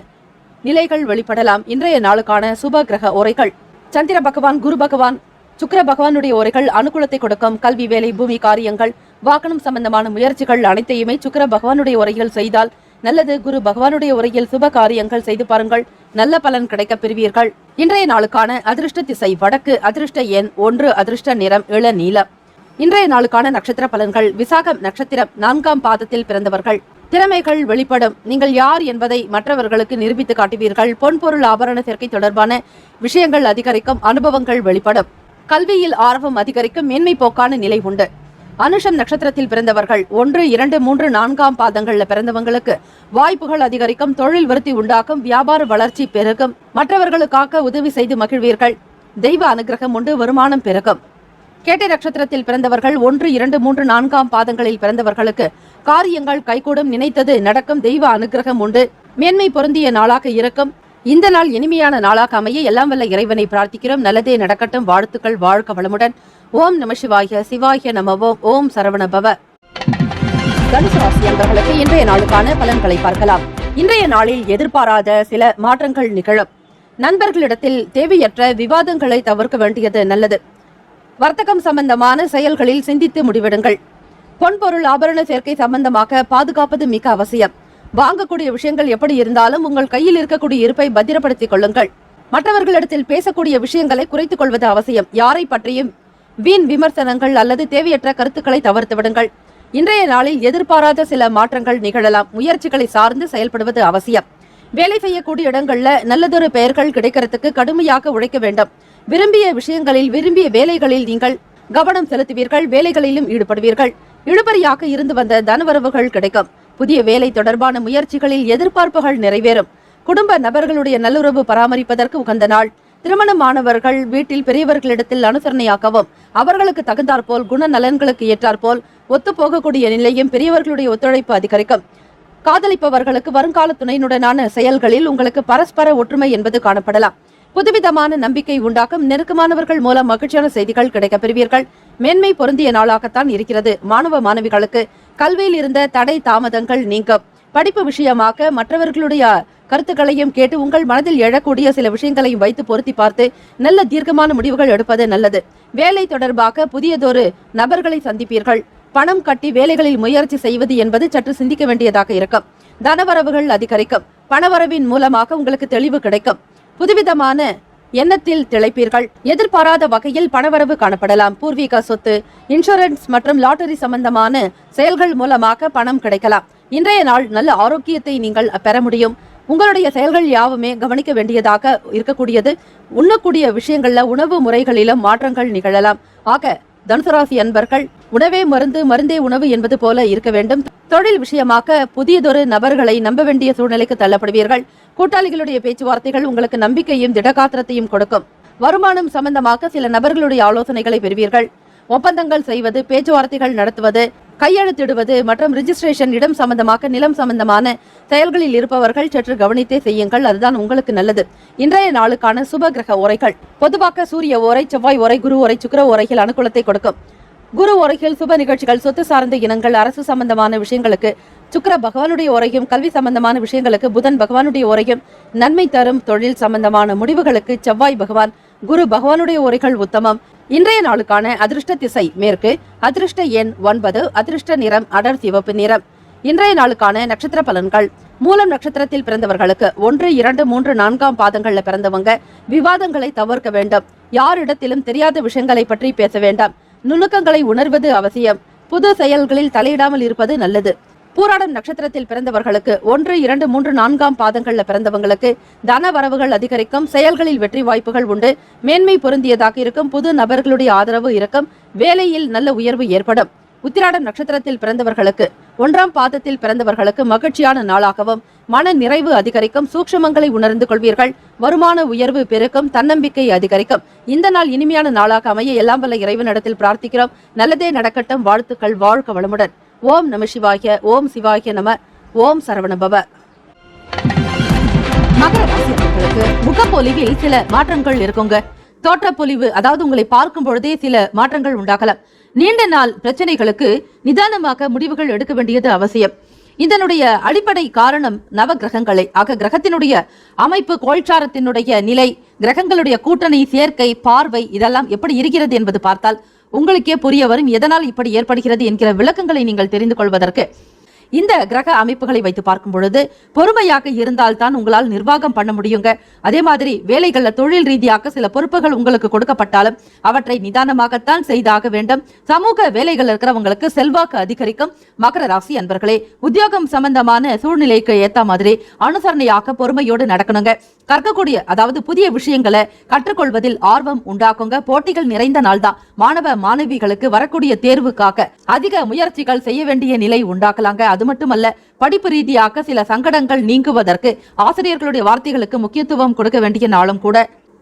நிலைகள் வெளிப்படலாம். இன்றைய நாளுக்கான சுப கிரக உரைகள்: சந்திர பகவான், குரு பகவான், சுக்கிர பகவானுடைய உரைகள் அனுகூலத்தை கொடுக்கும். கல்வி, வேலை, பூமி காரியங்கள், வாகனம் சம்பந்தமான முயற்சிகள் அனைத்தையுமே சுக்கிர பகவானுடைய உரையில் செய்தால் நல்லது. குரு பகவானுடைய உரையில் சுப காரியங்கள் செய்து பாருங்கள், நல்ல பலன் கிடைக்க பெறுவீர்கள். இன்றைய நாளுக்கான அதிர்ஷ்ட திசை வடக்கு, அதிர்ஷ்ட எண் 1, அதிர்ஷ்ட நிறம் இளநீலம். இன்றைய நாளுக்கான நட்சத்திர பலன்கள்: விசாகம் நட்சத்திரம் 4ஆம் பாதத்தில் பிறந்தவர்கள். திறமைகள் வெளிப்படும். நீங்கள் யார் என்பதை மற்றவர்களுக்கு நிரூபித்து காட்டுவீர்கள். பொன்பொருள் ஆபரண சேர்க்கை தொடர்பான விஷயங்கள் அதிகரிக்கும். அனுபவங்கள் வெளிப்படும். கல்வியில் ஆர்வம் அதிகரிக்கும். மேன்மை போக்கான நிலை உண்டு. அனுஷம் நட்சத்திரத்தில் பிறந்தவர்கள் 1, 2, 3, 4ஆம் பாதங்கள்ல பிறந்தவங்களுக்கு வாய்ப்புகள் அதிகரிக்கும். தொழில் விருத்தி உண்டாக்கும். வியாபார வளர்ச்சி பெருகும். மற்றவர்களுக்காக உதவி செய்து மகிழ்வீர்கள். தெய்வ அனுகிரகம் உண்டு. வருமானம் பெருகும். கேட்டை நட்சத்திரத்தில் பிறந்தவர்கள் 1, 2, 3, 4ஆம் பாதங்களில் பிறந்தவர்களுக்கு காரியங்கள் கைகூடும். நினைத்தது நடக்கும். தெய்வ அனுகிரகம் உண்டு. மேன்மை பொருந்திய நாளாக இருக்கும். இந்த நாள் இனிமையான நாளாக அமைய எல்லாம் வல்ல இறைவனை பிரார்த்திக்கிறோம். நல்லதே நடக்கட்டும். வாழ்த்துக்கள். வாழ்க வளமுடன். ஓம் நம சிவாய. சிவாய நமவோம். ஓம் சரவணபவ. தனுசு ராசி அன்பர்களுக்கு இன்றைய நாளுக்கான பலன்களை பார்க்கலாம். இன்றைய நாளில் எதிர்பாராத சில மாற்றங்கள் நிகழும். நண்பர்களிடத்தில் தேவையற்ற விவாதங்களை தவிர்க்க வேண்டியது நல்லது. வர்த்தகம் சம்பந்தமான செயல்களில் சிந்தித்து முடிவெடுங்கள். பொன்பொருள் ஆபரண சேர்க்கை சம்பந்தமாக பாதுகாப்பது மிக அவசியம். வாங்கக்கூடிய விஷயங்கள் எப்படி இருந்தாலும் உங்கள் கையில் இருக்கக்கூடிய இருப்பை பத்திரப்படுத்திக் கொள்ளுங்கள். மற்றவர்களிடத்தில் பேசக்கூடிய விஷயங்களை குறைத்துக் கொள்வது அவசியம். யாரை பற்றியும் வீண் விமர்சனங்கள் அல்லது தேவையற்ற கருத்துக்களை தவிர்த்து விடுங்கள். இன்றைய நாளில் எதிர்பாராத சில மாற்றங்கள் நிகழலாம். முயற்சிகளை சார்ந்து செயல்படுவது அவசியம். வேலை செய்யக்கூடிய இடங்கள்ல நல்லதொரு பெயர்கள் கிடைக்கிறதுக்கு கடுமையாக உழைக்க வேண்டும். விரும்பிய விஷயங்களில், விரும்பிய வேலைகளில் நீங்கள் கவனம் செலுத்துவீர்கள். வேலைகளிலும் ஈடுபடுவீர்கள். இழுபறியாக இருந்து வந்த தனவரவுகள் கிடைக்கும். புதிய வேலை தொடர்பான முயற்சிகளில் எதிர்பார்ப்புகள் நிறைவேறும். குடும்ப நபர்களுடைய நல்லுறவு பராமரிப்பதற்கு உகந்த நாள். திருமணமானவர்கள் வீட்டில் பெரியவர்களிடத்தில் அனுசரணையாகவும் அவர்களுக்கு தகுந்தாற்போல் குணநலன்களுக்கு ஏற்றாற்போல் ஒத்து போகக்கூடிய நிலையும் பெரியவர்களுடைய ஒத்துழைப்பு அதிகரிக்கும். காதலிப்பவர்களுக்கு வருங்கால துணையினுடனான செயல்களில் உங்களுக்கு பரஸ்பர ஒற்றுமை என்பது காணப்படலாம். புதுவிதமான நம்பிக்கை உண்டாக்கும். நெருக்கமானவர்கள் மூலம் மகிழ்ச்சியான செய்திகள் கிடைக்க பெறுவீர்கள். மேன்மை பொருந்திய நாளாகத்தான் இருக்கிறது. மாணவ மாணவிகளுக்கு கல்வியில் இருந்த தடை தாமதங்கள் நீங்கும். படிப்பு விஷயமாக மற்றவர்களுடைய கருத்துக்களையும் கேட்டு உங்கள் மனதில் எழக்கூடிய சில விஷயங்களையும் வைத்து பொருத்தி பார்த்து நல்ல தீர்க்கமான முடிவுகள் எடுப்பது நல்லது. வேலை தொடர்பாக புதியதொரு நபர்களை சந்திப்பீர்கள். பணம் கட்டி வேலைகளில் முயற்சி செய்வது என்பது சற்று சிந்திக்க வேண்டியதாக இருக்கும். தனவரவுகள் அதிகரிக்கும். பணவரவின் மூலமாக உங்களுக்கு தெளிவு கிடைக்கும். புதுவிதமான எண்ணத்தில் திளைப்பீர்கள். எதிர்பாராத வகையில் பணவரவு காணப்படலாம். பூர்வீக சொத்து, இன்சூரன்ஸ் மற்றும் லாட்டரி சம்பந்தமான செயல்கள் மூலமாக பணம் கிடைக்கலாம். இன்றைய நாள் நல்ல ஆரோக்கியத்தை நீங்கள் பெற முடியும். உங்களுடைய செயல்கள் யாவுமே கவனிக்க வேண்டியதாக இருக்கக்கூடியது. உண்ணக்கூடிய விஷயங்கள்ல, உணவு முறைகளிலும் மாற்றங்கள் நிகழலாம். ஆக தனுசு ராசி அன்பர்கள் உணவே மருந்து, மருந்தே உணவு என்பது போல இருக்க வேண்டும். தொழில் விஷயமாக புதியதொரு நபர்களை நம்ப வேண்டிய சூழ்நிலைக்கு தள்ளப்படுவீர்கள். கூட்டாளிகளுடைய பேச்சுவார்த்தைகள் உங்களுக்கு நம்பிக்கையும் திடகாத்திரத்தையும் கொடுக்கும். வருமானம் சம்பந்தமாக சில நபர்களுடைய ஆலோசனைகளை பெறுவீர்கள். ஒப்பந்தங்கள் செய்வது, பேச்சுவார்த்தைகள் நடத்துவது, கையெழுத்திடுவது மற்றும் ரிஜிஸ்ட்ரேஷன், இடம் சம்பந்தமாக, நிலம் சம்பந்தமான செயல்களில் இருப்பவர்கள் சற்று கவனித்தே செய்யுங்கள். அதுதான் உங்களுக்கு நல்லது. இன்றைய நாளுக்கான சுப கிரக ஓரைகள்: பொதுவாக சூரிய ஓரை, செவ்வாய் ஓரை, குரு ஓரை, சுக்கிர ஓரைகள் அனுகூலத்தை கொடுக்கும். குரு உரையில் சுப நிகழ்ச்சிகள், சொத்து சார்ந்த இனங்கள், அரசு சம்பந்தமான விஷயங்களுக்கு சுக்கிர பகவானுடைய உரையும், கல்வி சம்பந்தமான விஷயங்களுக்கு புதன் பகவானுடைய உரையும், நன்மை தரும் தொழில் சம்பந்தமான முடிவுகளுக்கு செவ்வாய் பகவான், குரு பகவானுடைய உரைகள் உத்தமம். இன்றைய நாளுக்கான அதிர்ஷ்ட திசை மேற்கு, அதிர்ஷ்ட எண் 9, அதிர்ஷ்ட நிறம் அடர் சிவப்பு நிறம். இன்றைய நாளுக்கான நட்சத்திர பலன்கள். மூலம் நட்சத்திரத்தில் பிறந்தவர்களுக்கு 1, 2, 3, 4ஆம் பாதங்கள்ல பிறந்தவங்க விவாதங்களை தவிர்க்க வேண்டும். யாரிடத்திலும் தெரியாத விஷயங்களை பற்றி பேச வேண்டாம். நுணுக்கங்களை உணர்வது அவசியம். புது செயல்களில் தலையிடாமல் இருப்பது நல்லது. பூராடம் நட்சத்திரத்தில் பிறந்தவர்களுக்கு 1, 2, 3, 4ஆம் பாதங்கள்ல பிறந்தவங்களுக்கு தன வரவுகள் அதிகரிக்கும். செயல்களில் வெற்றி வாய்ப்புகள் உண்டு. மேன்மை பொருந்தியதாக இருக்கும். புது நபர்களுடைய ஆதரவு இருக்கும். வேலையில் நல்ல உயர்வு ஏற்படும். உத்திராடம் நட்சத்திரத்தில் பிறந்தவர்களுக்கு 1ஆம் பாதத்தில் பிறந்தவர்களுக்கு மகிழ்ச்சியான நாளாகவும் மன நிறைவு அதிகரிக்கும். சூக்ஷ்மங்களை உணர்ந்து கொள்வீர்கள். வருமான உயர்வு பெருக்கும். தன்னம்பிக்கை அதிகரிக்கும். இந்த நாள் இனிமையான நாளாக அமைய எல்லாம் வல்ல இறைவனிடத்தில் பிரார்த்திக்கிறோம். நல்லதே நடக்கட்டும். வாழ்த்துக்கள். வாழ்க வளமுடன். ஓம் நம சிவாய. ஓம் சிவாய நம. ஓம் சரவணபவ. மகர ராசிக்கு முகப்பொலிவில் சில மாற்றங்கள் இருக்குங்க. தோற்றப்பொலிவு, அதாவது உங்களை பார்க்கும் பொழுதே சில மாற்றங்கள் உண்டாகலாம். நீண்ட நாள் பிரச்சனைகளுக்கு நிதானமாக முடிவுகள் எடுக்க வேண்டியது அவசியம். இதனுடைய அடிப்படை காரணம் நவ கிரகங்களை. ஆக கிரகத்தினுடைய அமைப்பு, கோள்சாரத்தினுடைய நிலை, கிரகங்களுடைய கூட்டணி, சேர்க்கை, பார்வை இதெல்லாம் எப்படி இருக்கிறது என்பது பார்த்தால் உங்களுக்கே புரிய வரும் எதனால் இப்படி ஏற்படுகிறது என்கிற விளக்கங்களை நீங்கள் தெரிந்து கொள்வதற்கு. இந்த கிரக அமைப்புகளை வைத்து பார்க்கும் பொழுது பொறுமையாக இருந்தால் தான் உங்களால் நிர்வாகம் பண்ண முடியுங்க. அதே மாதிரி வேலைகள்ல தொழில் ரீதியாக சில பொறுப்புகள் உங்களுக்கு கொடுக்கப்பட்டாலும் அவற்றை நிதானமாகத்தான் செய்தாக வேண்டும். சமூக வேலைகள் இருக்கிறவங்களுக்கு செல்வாக்கு அதிகரிக்கும். மகர ராசி அன்பர்களே, உத்தியோகம் சம்பந்தமான சூழ்நிலைக்கு ஏத்த மாதிரி அனுசரணையாக பொறுமையோடு நடக்கணுங்க. கற்கக்கூடிய, அதாவது புதிய விஷயங்களை கற்றுக்கொள்வதில் ஆர்வம் உண்டாக்குங்க. போட்டிகள் நிறைந்த நாள் தான். மாணவ மாணவிகளுக்கு வரக்கூடிய தேர்வுக்காக அதிக முயற்சிகள் செய்ய வேண்டிய நிலை உண்டாக்கலாங்க. அது மட்டுமல்ல, படிப்பு ரீதியாக சில சங்கடங்கள் நீங்குவதற்கு ஆசிரியர்களுடைய வார்த்தைகளுக்கு முக்கியத்துவம் கொடுக்க வேண்டிய நாளும் கூட.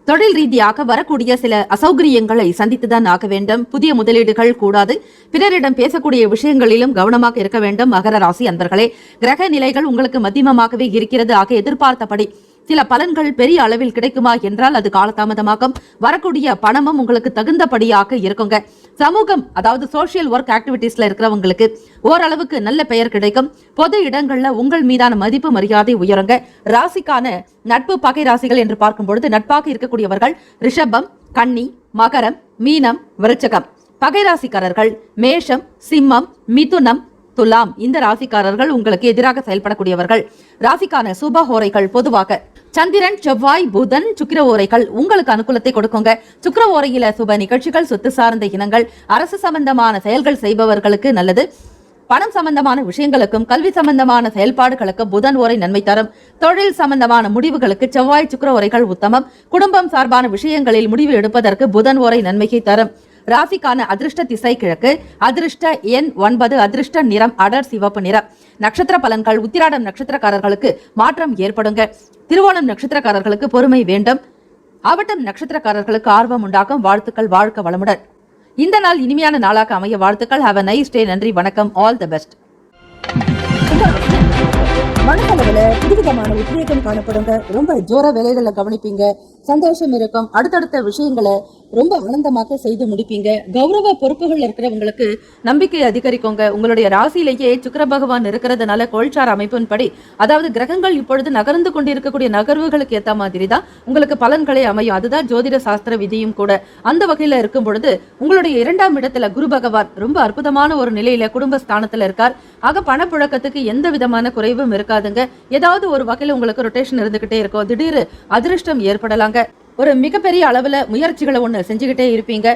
தொழில் ரீதியாக வரக்கூடிய சில அசௌகரியங்களை சந்தித்துதான் ஆக வேண்டும். புதிய முதலீடுகள் கூடாது. பிறரிடம் பேசக்கூடிய விஷயங்களிலும் கவனமாக இருக்க வேண்டும். மகர ராசி அன்பர்களே, கிரக நிலைகள் உங்களுக்கு மத்தியமமாகவே இருக்கிறது. ஆக எதிர்பார்த்தபடி சில பலன்கள் பெரிய அளவில் கிடைக்குமா என்றால் அது காலதாமதமாகும். வரக்கூடிய பணமும் உங்களுக்கு தகுந்தபடியாக இருக்குங்க. சமூகம், அதாவது சோசியல் ஒர்க் ஆக்டிவிட்டிஸ்ல இருக்கிறவங்களுக்கு ஓரளவுக்கு நல்ல பெயர் கிடைக்கும். பொது இடங்கள்ல உங்கள் மீதான மதிப்பு மரியாதை உயருங்க. ராசிக்கான நட்பு பகை ராசிகள் என்று பார்க்கும் பொழுது நட்பாக இருக்கக்கூடியவர்கள் ரிஷபம், கன்னி, மகரம், மீனம், விருச்சகம். பகை ராசிக்காரர்கள் மேஷம், சிம்மம், மிதுனம், துலாம். இந்த ராசிக்காரர்கள் உங்களுக்கு எதிராக செயல்படக்கூடியவர்கள். ராசிக்கான சுப ஹோரைகள் பொதுவாக சந்திரன், செவ்வாய், புதன், சுக்கிர ஓரைகள் உங்களுக்கு அனுகூலத்தை கொடுக்குங்க. சுக்கிர ஓரையில சுப நிகழ்ச்சிகள், சொத்து சார்ந்த இனங்கள், அரசு சம்பந்தமான செயல்கள் செய்பவர்களுக்கு நல்லது. பணம் சம்பந்தமான விஷயங்களுக்கும் கல்வி சம்பந்தமான செயல்பாடுகளுக்கும் புதன் ஓரை நன்மை தரும். தொழில் சம்பந்தமான முடிவுகளுக்கு செவ்வாய், சுக்கிர ஓரைகள் உத்தமம். குடும்பம் சார்பான விஷயங்களில் முடிவு எடுப்பதற்கு புதன் ஓரை நன்மையை தரும். ராசிக்கான அதிர்ஷ்ட திசை கிழக்கு, அதிர்ஷ்ட எண் 9, அதிர்ஷ்ட நிறம் அடர் சிவப்பு நிறம். நட்சத்திர பலன்கள். உத்திராடம் நட்சத்திரக்காரர்களுக்கு மாற்றம் ஏற்படுங்க. திருவோணம் நட்சத்திரக்காரர்களுக்கு பொறுமை வேண்டும். அவிட்டம் நட்சத்திரக்காரர்களுக்கு ஆர்வம் உண்டாகும். வாழ்த்துக்கள். வாழ்க வளமுடன். இந்த நாள் இனிமையான நாளாக அமைய வாழ்த்துக்கள். Have a nice day. நன்றி, வணக்கம். All the best. மனசளவுல புதுவிதமான உத்வேகம் காணப்படுங்க. ரொம்ப ஜோர வேலைகளை கவனிப்பீங்க. சந்தோஷம் இருக்கும். அடுத்தடுத்த விஷயங்களை ரொம்ப ஆனந்தமாக செய்து முடிப்பீங்க. கௌரவ பொறுப்புகள் இருக்கிறவங்களுக்கு நம்பிக்கை அதிகரிக்குங்க. உங்களுடைய ராசியிலேயே சுக்கிர பகவான் இருக்கிறதுனால கோள்சார அமைப்பின்படி, அதாவது கிரகங்கள் இப்பொழுது நகர்ந்து கொண்டிருக்கக்கூடிய நகர்வுகளுக்கு ஏற்ற மாதிரி தான் உங்களுக்கு பலன்களை அமையும். அதுதான் ஜோதிட சாஸ்திர விதியும் கூட. அந்த வகையில இருக்கும் பொழுது உங்களுடைய 2ஆம் இடத்துல குரு பகவான் ரொம்ப அற்புதமான ஒரு நிலையில குடும்பஸ்தானத்துல இருக்கார். ஆக பணப்புழக்கத்துக்கு எந்த விதமான குறைவும் இருக்காதுங்க. ஏதாவது ஒரு வகையில உங்களுக்கு ரொட்டேஷன் இருந்துகிட்டே இருக்கும். திடீர் அதிர்ஷ்டம் ஏற்படலாங்க. ஒரு மிகப்பெரிய அளவுல முயற்சிகளை ஒண்ணு செஞ்சுக்கிட்டே இருப்பீங்க.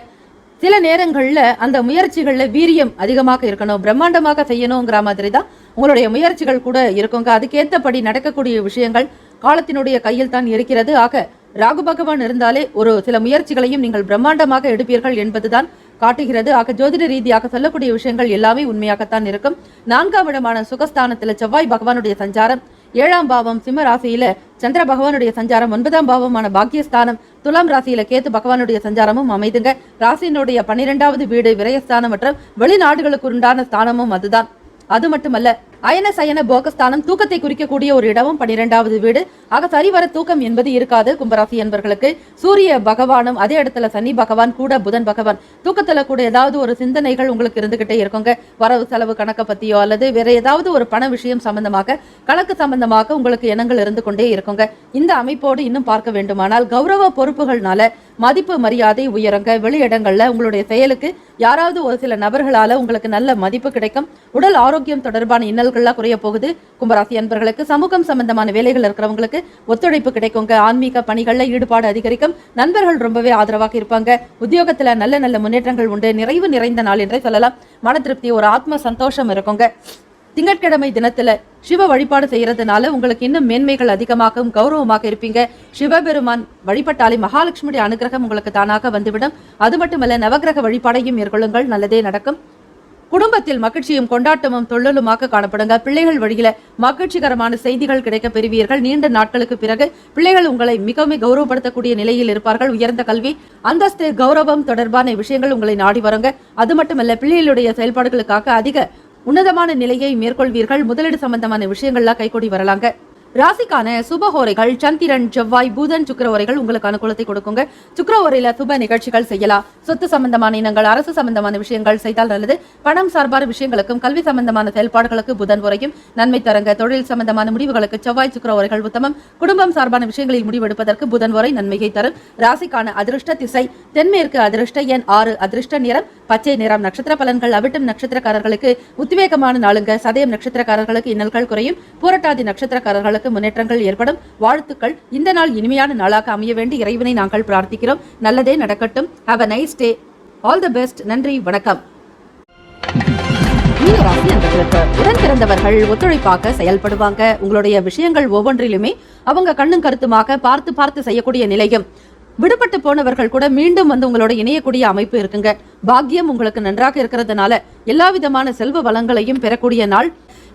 சில நேரங்கள்ல அந்த முயற்சிகள்ல வீரியம் அதிகமாக இருக்கணும், பிரம்மாண்டமாக செய்யணுங்கிற மாதிரி தான் உங்களுடைய முயற்சிகள் கூட இருக்குங்க. அதுக்கேற்றபடி நடக்கக்கூடிய விஷயங்கள் காலத்தினுடைய கையில் தான் இருக்கிறது. ஆக ராகு பகவான் இருந்தாலே ஒரு சில முயற்சிகளையும் நீங்கள் பிரம்மாண்டமாக எடுப்பீர்கள் என்பதுதான் காட்டுகிறது. ஆக ஜோதிட ரீதியாக சொல்லக்கூடிய விஷயங்கள் எல்லாமே உண்மையாகத்தான் இருக்கும். 4ஆம் இடமான சுகஸ்தானத்துல செவ்வாய் பகவானுடைய சஞ்சாரம், 7ஆம் பாவம் சிம்ம ராசியில சந்திர பகவானுடைய சஞ்சாரம், 9ஆம் பாவமான பாக்கியஸ்தானம் துலாம் ராசியில கேத்து பகவானுடைய சஞ்சாரமும் அமைதுங்க. ராசியினுடைய 12வது வீடு விரயஸ்தானம் மற்றும் வெளிநாடுகளுக்கு உண்டான ஸ்தானமும் அதுதான். அது மட்டுமல்ல, அயன சயன போகஸ்தானம் தூக்கத்தை குறிக்கக்கூடிய ஒரு இடமும் 12வது வீடு. ஆக சரிவர தூக்கம் என்பது இருக்காது கும்பராசி என்பர்களுக்கு. சூரிய பகவானும் அதே இடத்துல சனி பகவான் கூட புதன் பகவான் தூக்கத்துல கூட ஏதாவது ஒரு சிந்தனைகள் உங்களுக்கு இருந்துகிட்டே இருக்குங்க. வரவு செலவு கணக்கை பத்தியோ அல்லது வேற ஏதாவது ஒரு பண விஷயம் சம்பந்தமாக கணக்கு சம்பந்தமாக உங்களுக்கு எண்ணங்கள் இருந்து கொண்டே இருக்குங்க. இந்த அமைப்போடு இன்னும் பார்க்க வேண்டுமானால் கௌரவ பொறுப்புகள்னால மதிப்பு மரியாதை உயருங்க. வெளியிடங்கள்ல உங்களுடைய செயலுக்கு யாராவது ஒரு சில நபர்களால உங்களுக்கு நல்ல மதிப்பு கிடைக்கும். உடல் ஆரோக்கியம் தொடர்பான இன்னல்கள்லாம் குறைய போகுது. கும்பராசி அன்பர்களுக்கு சமூகம் சம்பந்தமான வேலைகள் இருக்கிறவங்களுக்கு ஒத்துழைப்பு கிடைக்குங்க. ஆன்மீக பணிகள்ல ஈடுபாடு அதிகரிக்கும். நண்பர்கள் ரொம்பவே ஆதரவாக இருப்பாங்க. உத்தியோகத்துல நல்ல நல்ல முன்னேற்றங்கள் உண்டு. நிறைவு நிறைந்த நாள் என்றே சொல்லலாம். மன திருப்தி, ஒரு ஆத்ம சந்தோஷம் இருக்குங்க. திங்கட்கிழமை தினத்துல சிவ வழிபாடு செய்யறதுனால உங்களுக்கு இன்னும் மேன்மைகள் அதிகமாகவும் கௌரவமாக இருப்பீங்க. சிவபெருமான் வழிபட்டாலே மகாலட்சுமியுடைய அனுகிரகம் உங்களுக்கு தானாக வந்துவிடும். அது மட்டுமல்ல, நவகிரக வழிபாடையும் மேற்கொள்ளுங்கள், நல்லதே நடக்கும். குடும்பத்தில் மகிழ்ச்சியும் கொண்டாட்டமும் தொழிலுமாக காணப்படுங்க. பிள்ளைகள் வழியில மகிழ்ச்சிகரமான செய்திகள் கிடைக்க பெறுவீர்கள். நீண்ட நாட்களுக்கு பிறகு பிள்ளைகள் உங்களை மிகவும் கௌரவப்படுத்தக்கூடிய நிலையில் இருப்பார்கள். உயர்ந்த கல்வி, அந்தஸ்து, கௌரவம் தொடர்பான விஷயங்கள் உங்களை நாடி வருங்க. அது மட்டுமல்ல, பிள்ளைகளுடைய செயல்பாடுகளுக்காக அதிக உன்னதமான நிலையை மேற்கொள்வீர்கள். முதலீடு சம்பந்தமான விஷயங்கள்லாம் கைகூடி வரலாங்க. ராசிக்கான சுபஹோரைகள் சந்திரன், செவ்வாய், புதன், சுக்கிரஹோரைகள் உங்களுக்கு அனுகூலத்தை கொடுக்குங்க. சுக்கிரஹோரையில சுப நிகழ்ச்சிகள் செய்யலாம். சொத்து சம்பந்தமான இனங்கள், அரசு சம்பந்தமான விஷயங்கள் செய்தால் நல்லது. பணம் சார்பான விஷயங்களுக்கும் கல்வி சம்பந்தமான செயல்பாடுகளுக்கு புதன் உரையும் நன்மை தரங்க. தொழில் சம்பந்தமான முடிவுகளுக்கு செவ்வாய், சுக்கிரஹோரைகள் உத்தமம். குடும்பம் சார்பான விஷயங்களில் முடிவெடுப்பதற்கு புதன் உரை நன்மையை தரும். ராசிக்கான அதிர்ஷ்ட திசை தென்மேற்கு, அதிர்ஷ்ட எண் 6, அதிர்ஷ்ட நிறம் பச்சை நிறம். நட்சத்திர பலன்கள் அவிட்டம் நட்சத்திரக்காரர்களுக்கு உத்வேகமான நாளுங்க. சதயம் நட்சத்திரக்காரர்களுக்கு இன்னல்கள் குறையும். பூரட்டாதி நட்சத்திரக்காரர்களுக்கு முன்னேற்றங்கள் ஏற்படும். வாழ்த்துக்கள். இந்த நாள் இனிமையான நாளாக அமைய வேண்டி இறைவனை நாங்கள் பிரார்த்திக்கிறோம். நல்லதே நடக்கட்டும். Have a nice day. All the best. நன்றி, வணக்கம். மீனராசி அன்பர்களுக்கு உடன் பிறந்தவர்கள் ஒத்துழைப்பாக செயல்படுவாங்க. உங்களுடைய விஷயங்கள் ஒவ்வொன்றிலுமே அவங்க கண்ணும் கருத்துமாக பார்த்து பார்த்து செய்யக்கூடிய நிலையும், விடுபட்டு போனவர்கள் கூட மீண்டும் வந்து உங்களோட இணையக்கூடிய அமைப்பு இருக்குங்க. பாக்கியம் உங்களுக்கு நன்றாக இருக்கிறதுனால எல்லா விதமான செல்வ வளங்களையும் பெறக்கூடிய நாள்.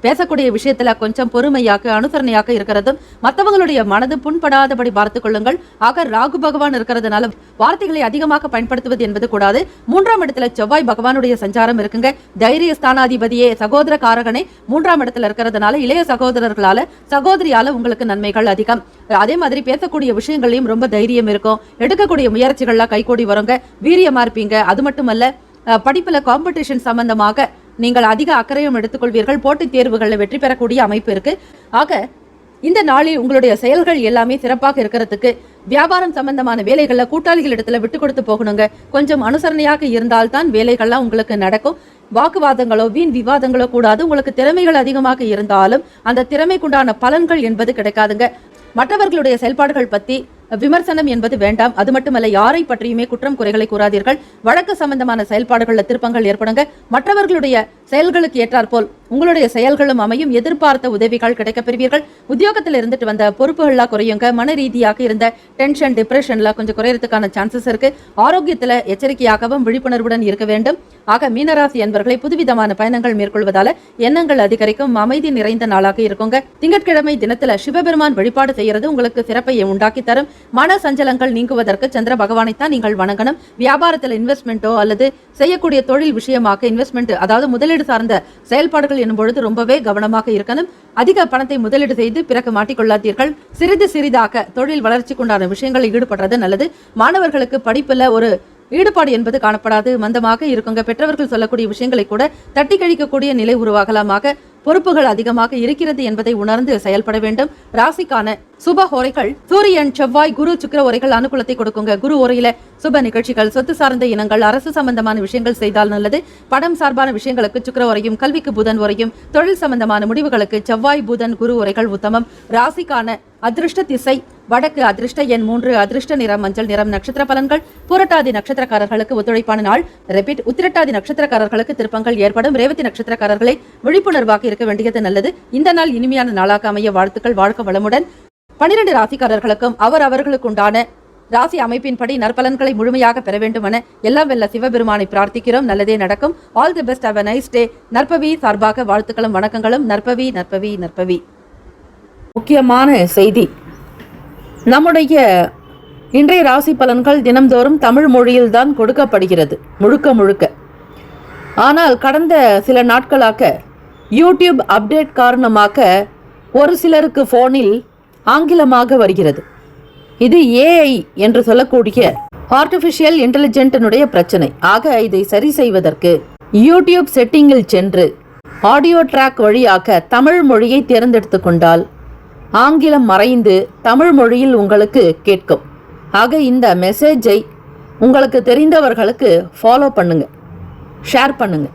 பேசக்கூடிய விஷயத்துல கொஞ்சம் பொறுமையாக அனுசரணையாக இருக்கிறதும், மற்றவங்களுடைய மனது புண்படாதபடி பார்த்துக் கொள்ளுங்கள். ஆக ராகு பகவான் இருக்கிறதுனால வார்த்தைகளை அதிகமாக பயன்படுத்துவது என்பது கூடாது. 3ஆம் இடத்துல செவ்வாய் பகவானுடைய சஞ்சாரம் இருக்குங்க. தைரிய ஸ்தானாதிபதியே சகோதர காரகனை 3ஆம் இடத்துல இருக்கிறதுனால இளைய சகோதரர்களால சகோதரியால உங்களுக்கு நன்மைகள் அதிகம். அதே மாதிரி பேசக்கூடிய விஷயங்களையும் ரொம்ப தைரியம் இருக்கும். எடுக்கக்கூடிய முயற்சிகள்லாம் கைகூடி வருங்க. வீரியமா இருப்பீங்க. அது மட்டுமல்ல, படிப்புல காம்படிஷன் சம்பந்தமாக நீங்கள் அதிக அக்கறையும் எடுத்துக்கொள்வீர்கள். போட்டித் தேர்வுகளில் வெற்றி பெறக்கூடிய அமைப்பு இருக்கு. ஆக இந்த நாளில் உங்களுடைய செயல்கள் எல்லாமே சிறப்பாக இருக்கிறதுக்கு வியாபாரம் சம்பந்தமான வேலைகள்ல கூட்டாளிகள் இடத்துல விட்டு கொடுத்து போகணுங்க. கொஞ்சம் அனுசரணையாக இருந்தால்தான் வேலைகள்லாம் உங்களுக்கு நடக்கும். வாக்குவாதங்களோ வீண் விவாதங்களோ கூடாது. உங்களுக்கு திறமைகள் அதிகமாக இருந்தாலும் அந்த திறமைக்குண்டான பலன்கள் என்பது கிடைக்காதுங்க. மற்றவர்களுடைய செயல்பாடுகள் பத்தி விமர்சனம் என்பது வேண்டாம். அது மட்டுமல்ல, யாரை பற்றியுமே குற்றம் குறைகளை கூறாதீர்கள். வழக்கு சம்பந்தமான செயல்பாடுகள்ல திருப்பங்கள் ஏற்படுங்க. மற்றவர்களுடைய செயல்களுக்கு ஏற்றாற்போல் உங்களுடைய செயல்களும் அமையும். எதிர்பார்த்த உதவிகள் கிடைக்க பெறுவீர்கள். உத்தியோகத்தில் இருந்துட்டு வந்த பொறுப்புகள்லாம் குறையுங்க. மன ரீதியாக இருந்த டென்ஷன், டிப்ரெஷன்ல கொஞ்சம் குறையறதுக்கான சான்சஸ் இருக்கு. ஆரோக்கியத்துல எச்சரிக்கையாகவும் விழிப்புணர்வுடன் இருக்க வேண்டும். ஆக மீனராசி என்பர்களை புதுவிதமான பயணங்கள் மேற்கொள்வதால எண்ணங்கள் அதிகரிக்கும். அமைதி நிறைந்த நாளாக இருக்குங்க. திங்கட்கிழமை தினத்துல சிவபெருமான் வழிபாடு செய்யறது உங்களுக்கு சிறப்பை உண்டாக்கி தரும். மன சஞ்சலங்கள் நீங்குவதற்கு சந்திர பகவானைத்தான் நீங்கள் வணங்கணும். வியாபாரத்தில் இன்வெஸ்ட்மெண்ட்டோ அல்லது செய்யக்கூடிய தொழில் விஷயமாக இன்வெஸ்ட்மெண்ட், அதாவது முதலீடு சார்ந்த செயல்பாடுகள் என்னும் பொழுது ரொம்பவே கவனமாக இருக்கணும். அதிக பணத்தை முதலீடு செய்து பிறகு மாட்டிக்கொள்ளாதீர்கள். சிறிது சிறிதாக தொழில் வளர்ச்சிக்குண்டான விஷயங்களில் ஈடுபடுறது நல்லது. மாணவர்களுக்கு படிப்புல ஒரு ஈடுபாடு என்பது காணப்படாது. மந்தமாக இருக்குங்க. பெற்றவர்கள் சொல்லக்கூடிய விஷயங்களை கூட தட்டி கழிக்கக்கூடிய நிலை உருவாகலாமாக பொறுப்புகள் அதிகமாக இருக்கிறது என்பதை உணர்ந்து செயல்பட வேண்டும். ராசிக்கான சுப ஓரைகள் சூரியன், செவ்வாய், குரு, சுக்கிர ஓரைகள் அனுகூலத்தை கொடுக்குங்க. குரு ஓரையில சுப நிகழ்ச்சிகள், சொத்து சார்ந்த இனங்கள், அரசு சம்பந்தமான விஷயங்கள் செய்தால் நல்லது. படம் சார்பான விஷயங்களுக்கு சுக்கிர ஓரையும், கல்விக்கு புதன் ஓரையும், தொழில் சம்பந்தமான முடிவுகளுக்கு செவ்வாய், புதன், குரு ஓரைகள் உத்தமம். ராசிக்கான அதிர்ஷ்ட திசை வடக்கு, அதிர்ஷ்ட எண் 3, அதிர்ஷ்ட நிறம் மஞ்சள் நிறம். நட்சத்திர பலன்கள் பூரட்டாதி நட்சத்திரக்காரர்களுக்கு ஒத்துழைப்பான நாள். ரிப்பீட். உத்திரட்டாதி நட்சத்திரக்காரர்களுக்கு திருப்பங்கள் ஏற்படும். ரேவதி நட்சத்திரக்காரர்களை விழிப்புணர்வாக இருக்க வேண்டியது நல்லது. இந்த நாள் இனிமையான நாளாக அமைய வாழ்த்துக்கள். வாழ்க்கை வளமுடன். 12 ராசிக்காரர்களுக்கும் அவர்களுக்கு உண்டான ராசி அமைப்பின்படி நற்பலன்களை முழுமையாக பெற வேண்டும் என எல்லாம் வெல்ல சிவபெருமானை பிரார்த்திக்கிறோம். நல்லதே நடக்கும். All the best. Have a nice day. நற்பவி சார்பாக வாழ்த்துக்களும் வணக்கங்களும். நற்பவி நற்பவி நற்பவி. முக்கியமான செய்தி, நம்முடைய இன்றைய ராசி பலன்கள் தினம்தோறும் தமிழ் மொழியில் தான் கொடுக்கப்படுகிறது முழுக்க முழுக்க. ஆனால் கடந்த சில நாட்களாக யூடியூப் அப்டேட் காரணமாக ஒரு சிலருக்கு ஃபோனில் ஆங்கிலமாக வருகிறது. இது ஏஐ என்று சொல்லக்கூடிய ஆர்டிஃபிஷியல் இன்டெலிஜென்ட்டினுடைய பிரச்சனை. ஆக இதை சரி செய்வதற்கு யூடியூப் செட்டிங்கில் சென்று ஆடியோ ட்ராக் வழியாக தமிழ் மொழியை தேர்ந்தெடுத்து கொண்டால் ஆங்கிலம் மறைந்து தமிழ் மொழியில் உங்களுக்கு கேட்கும். ஆக இந்த மெசேஜை உங்களுக்கு தெரிந்தவர்களுக்கு ஃபாலோ பண்ணுங்க, ஷேர் பண்ணுங்க.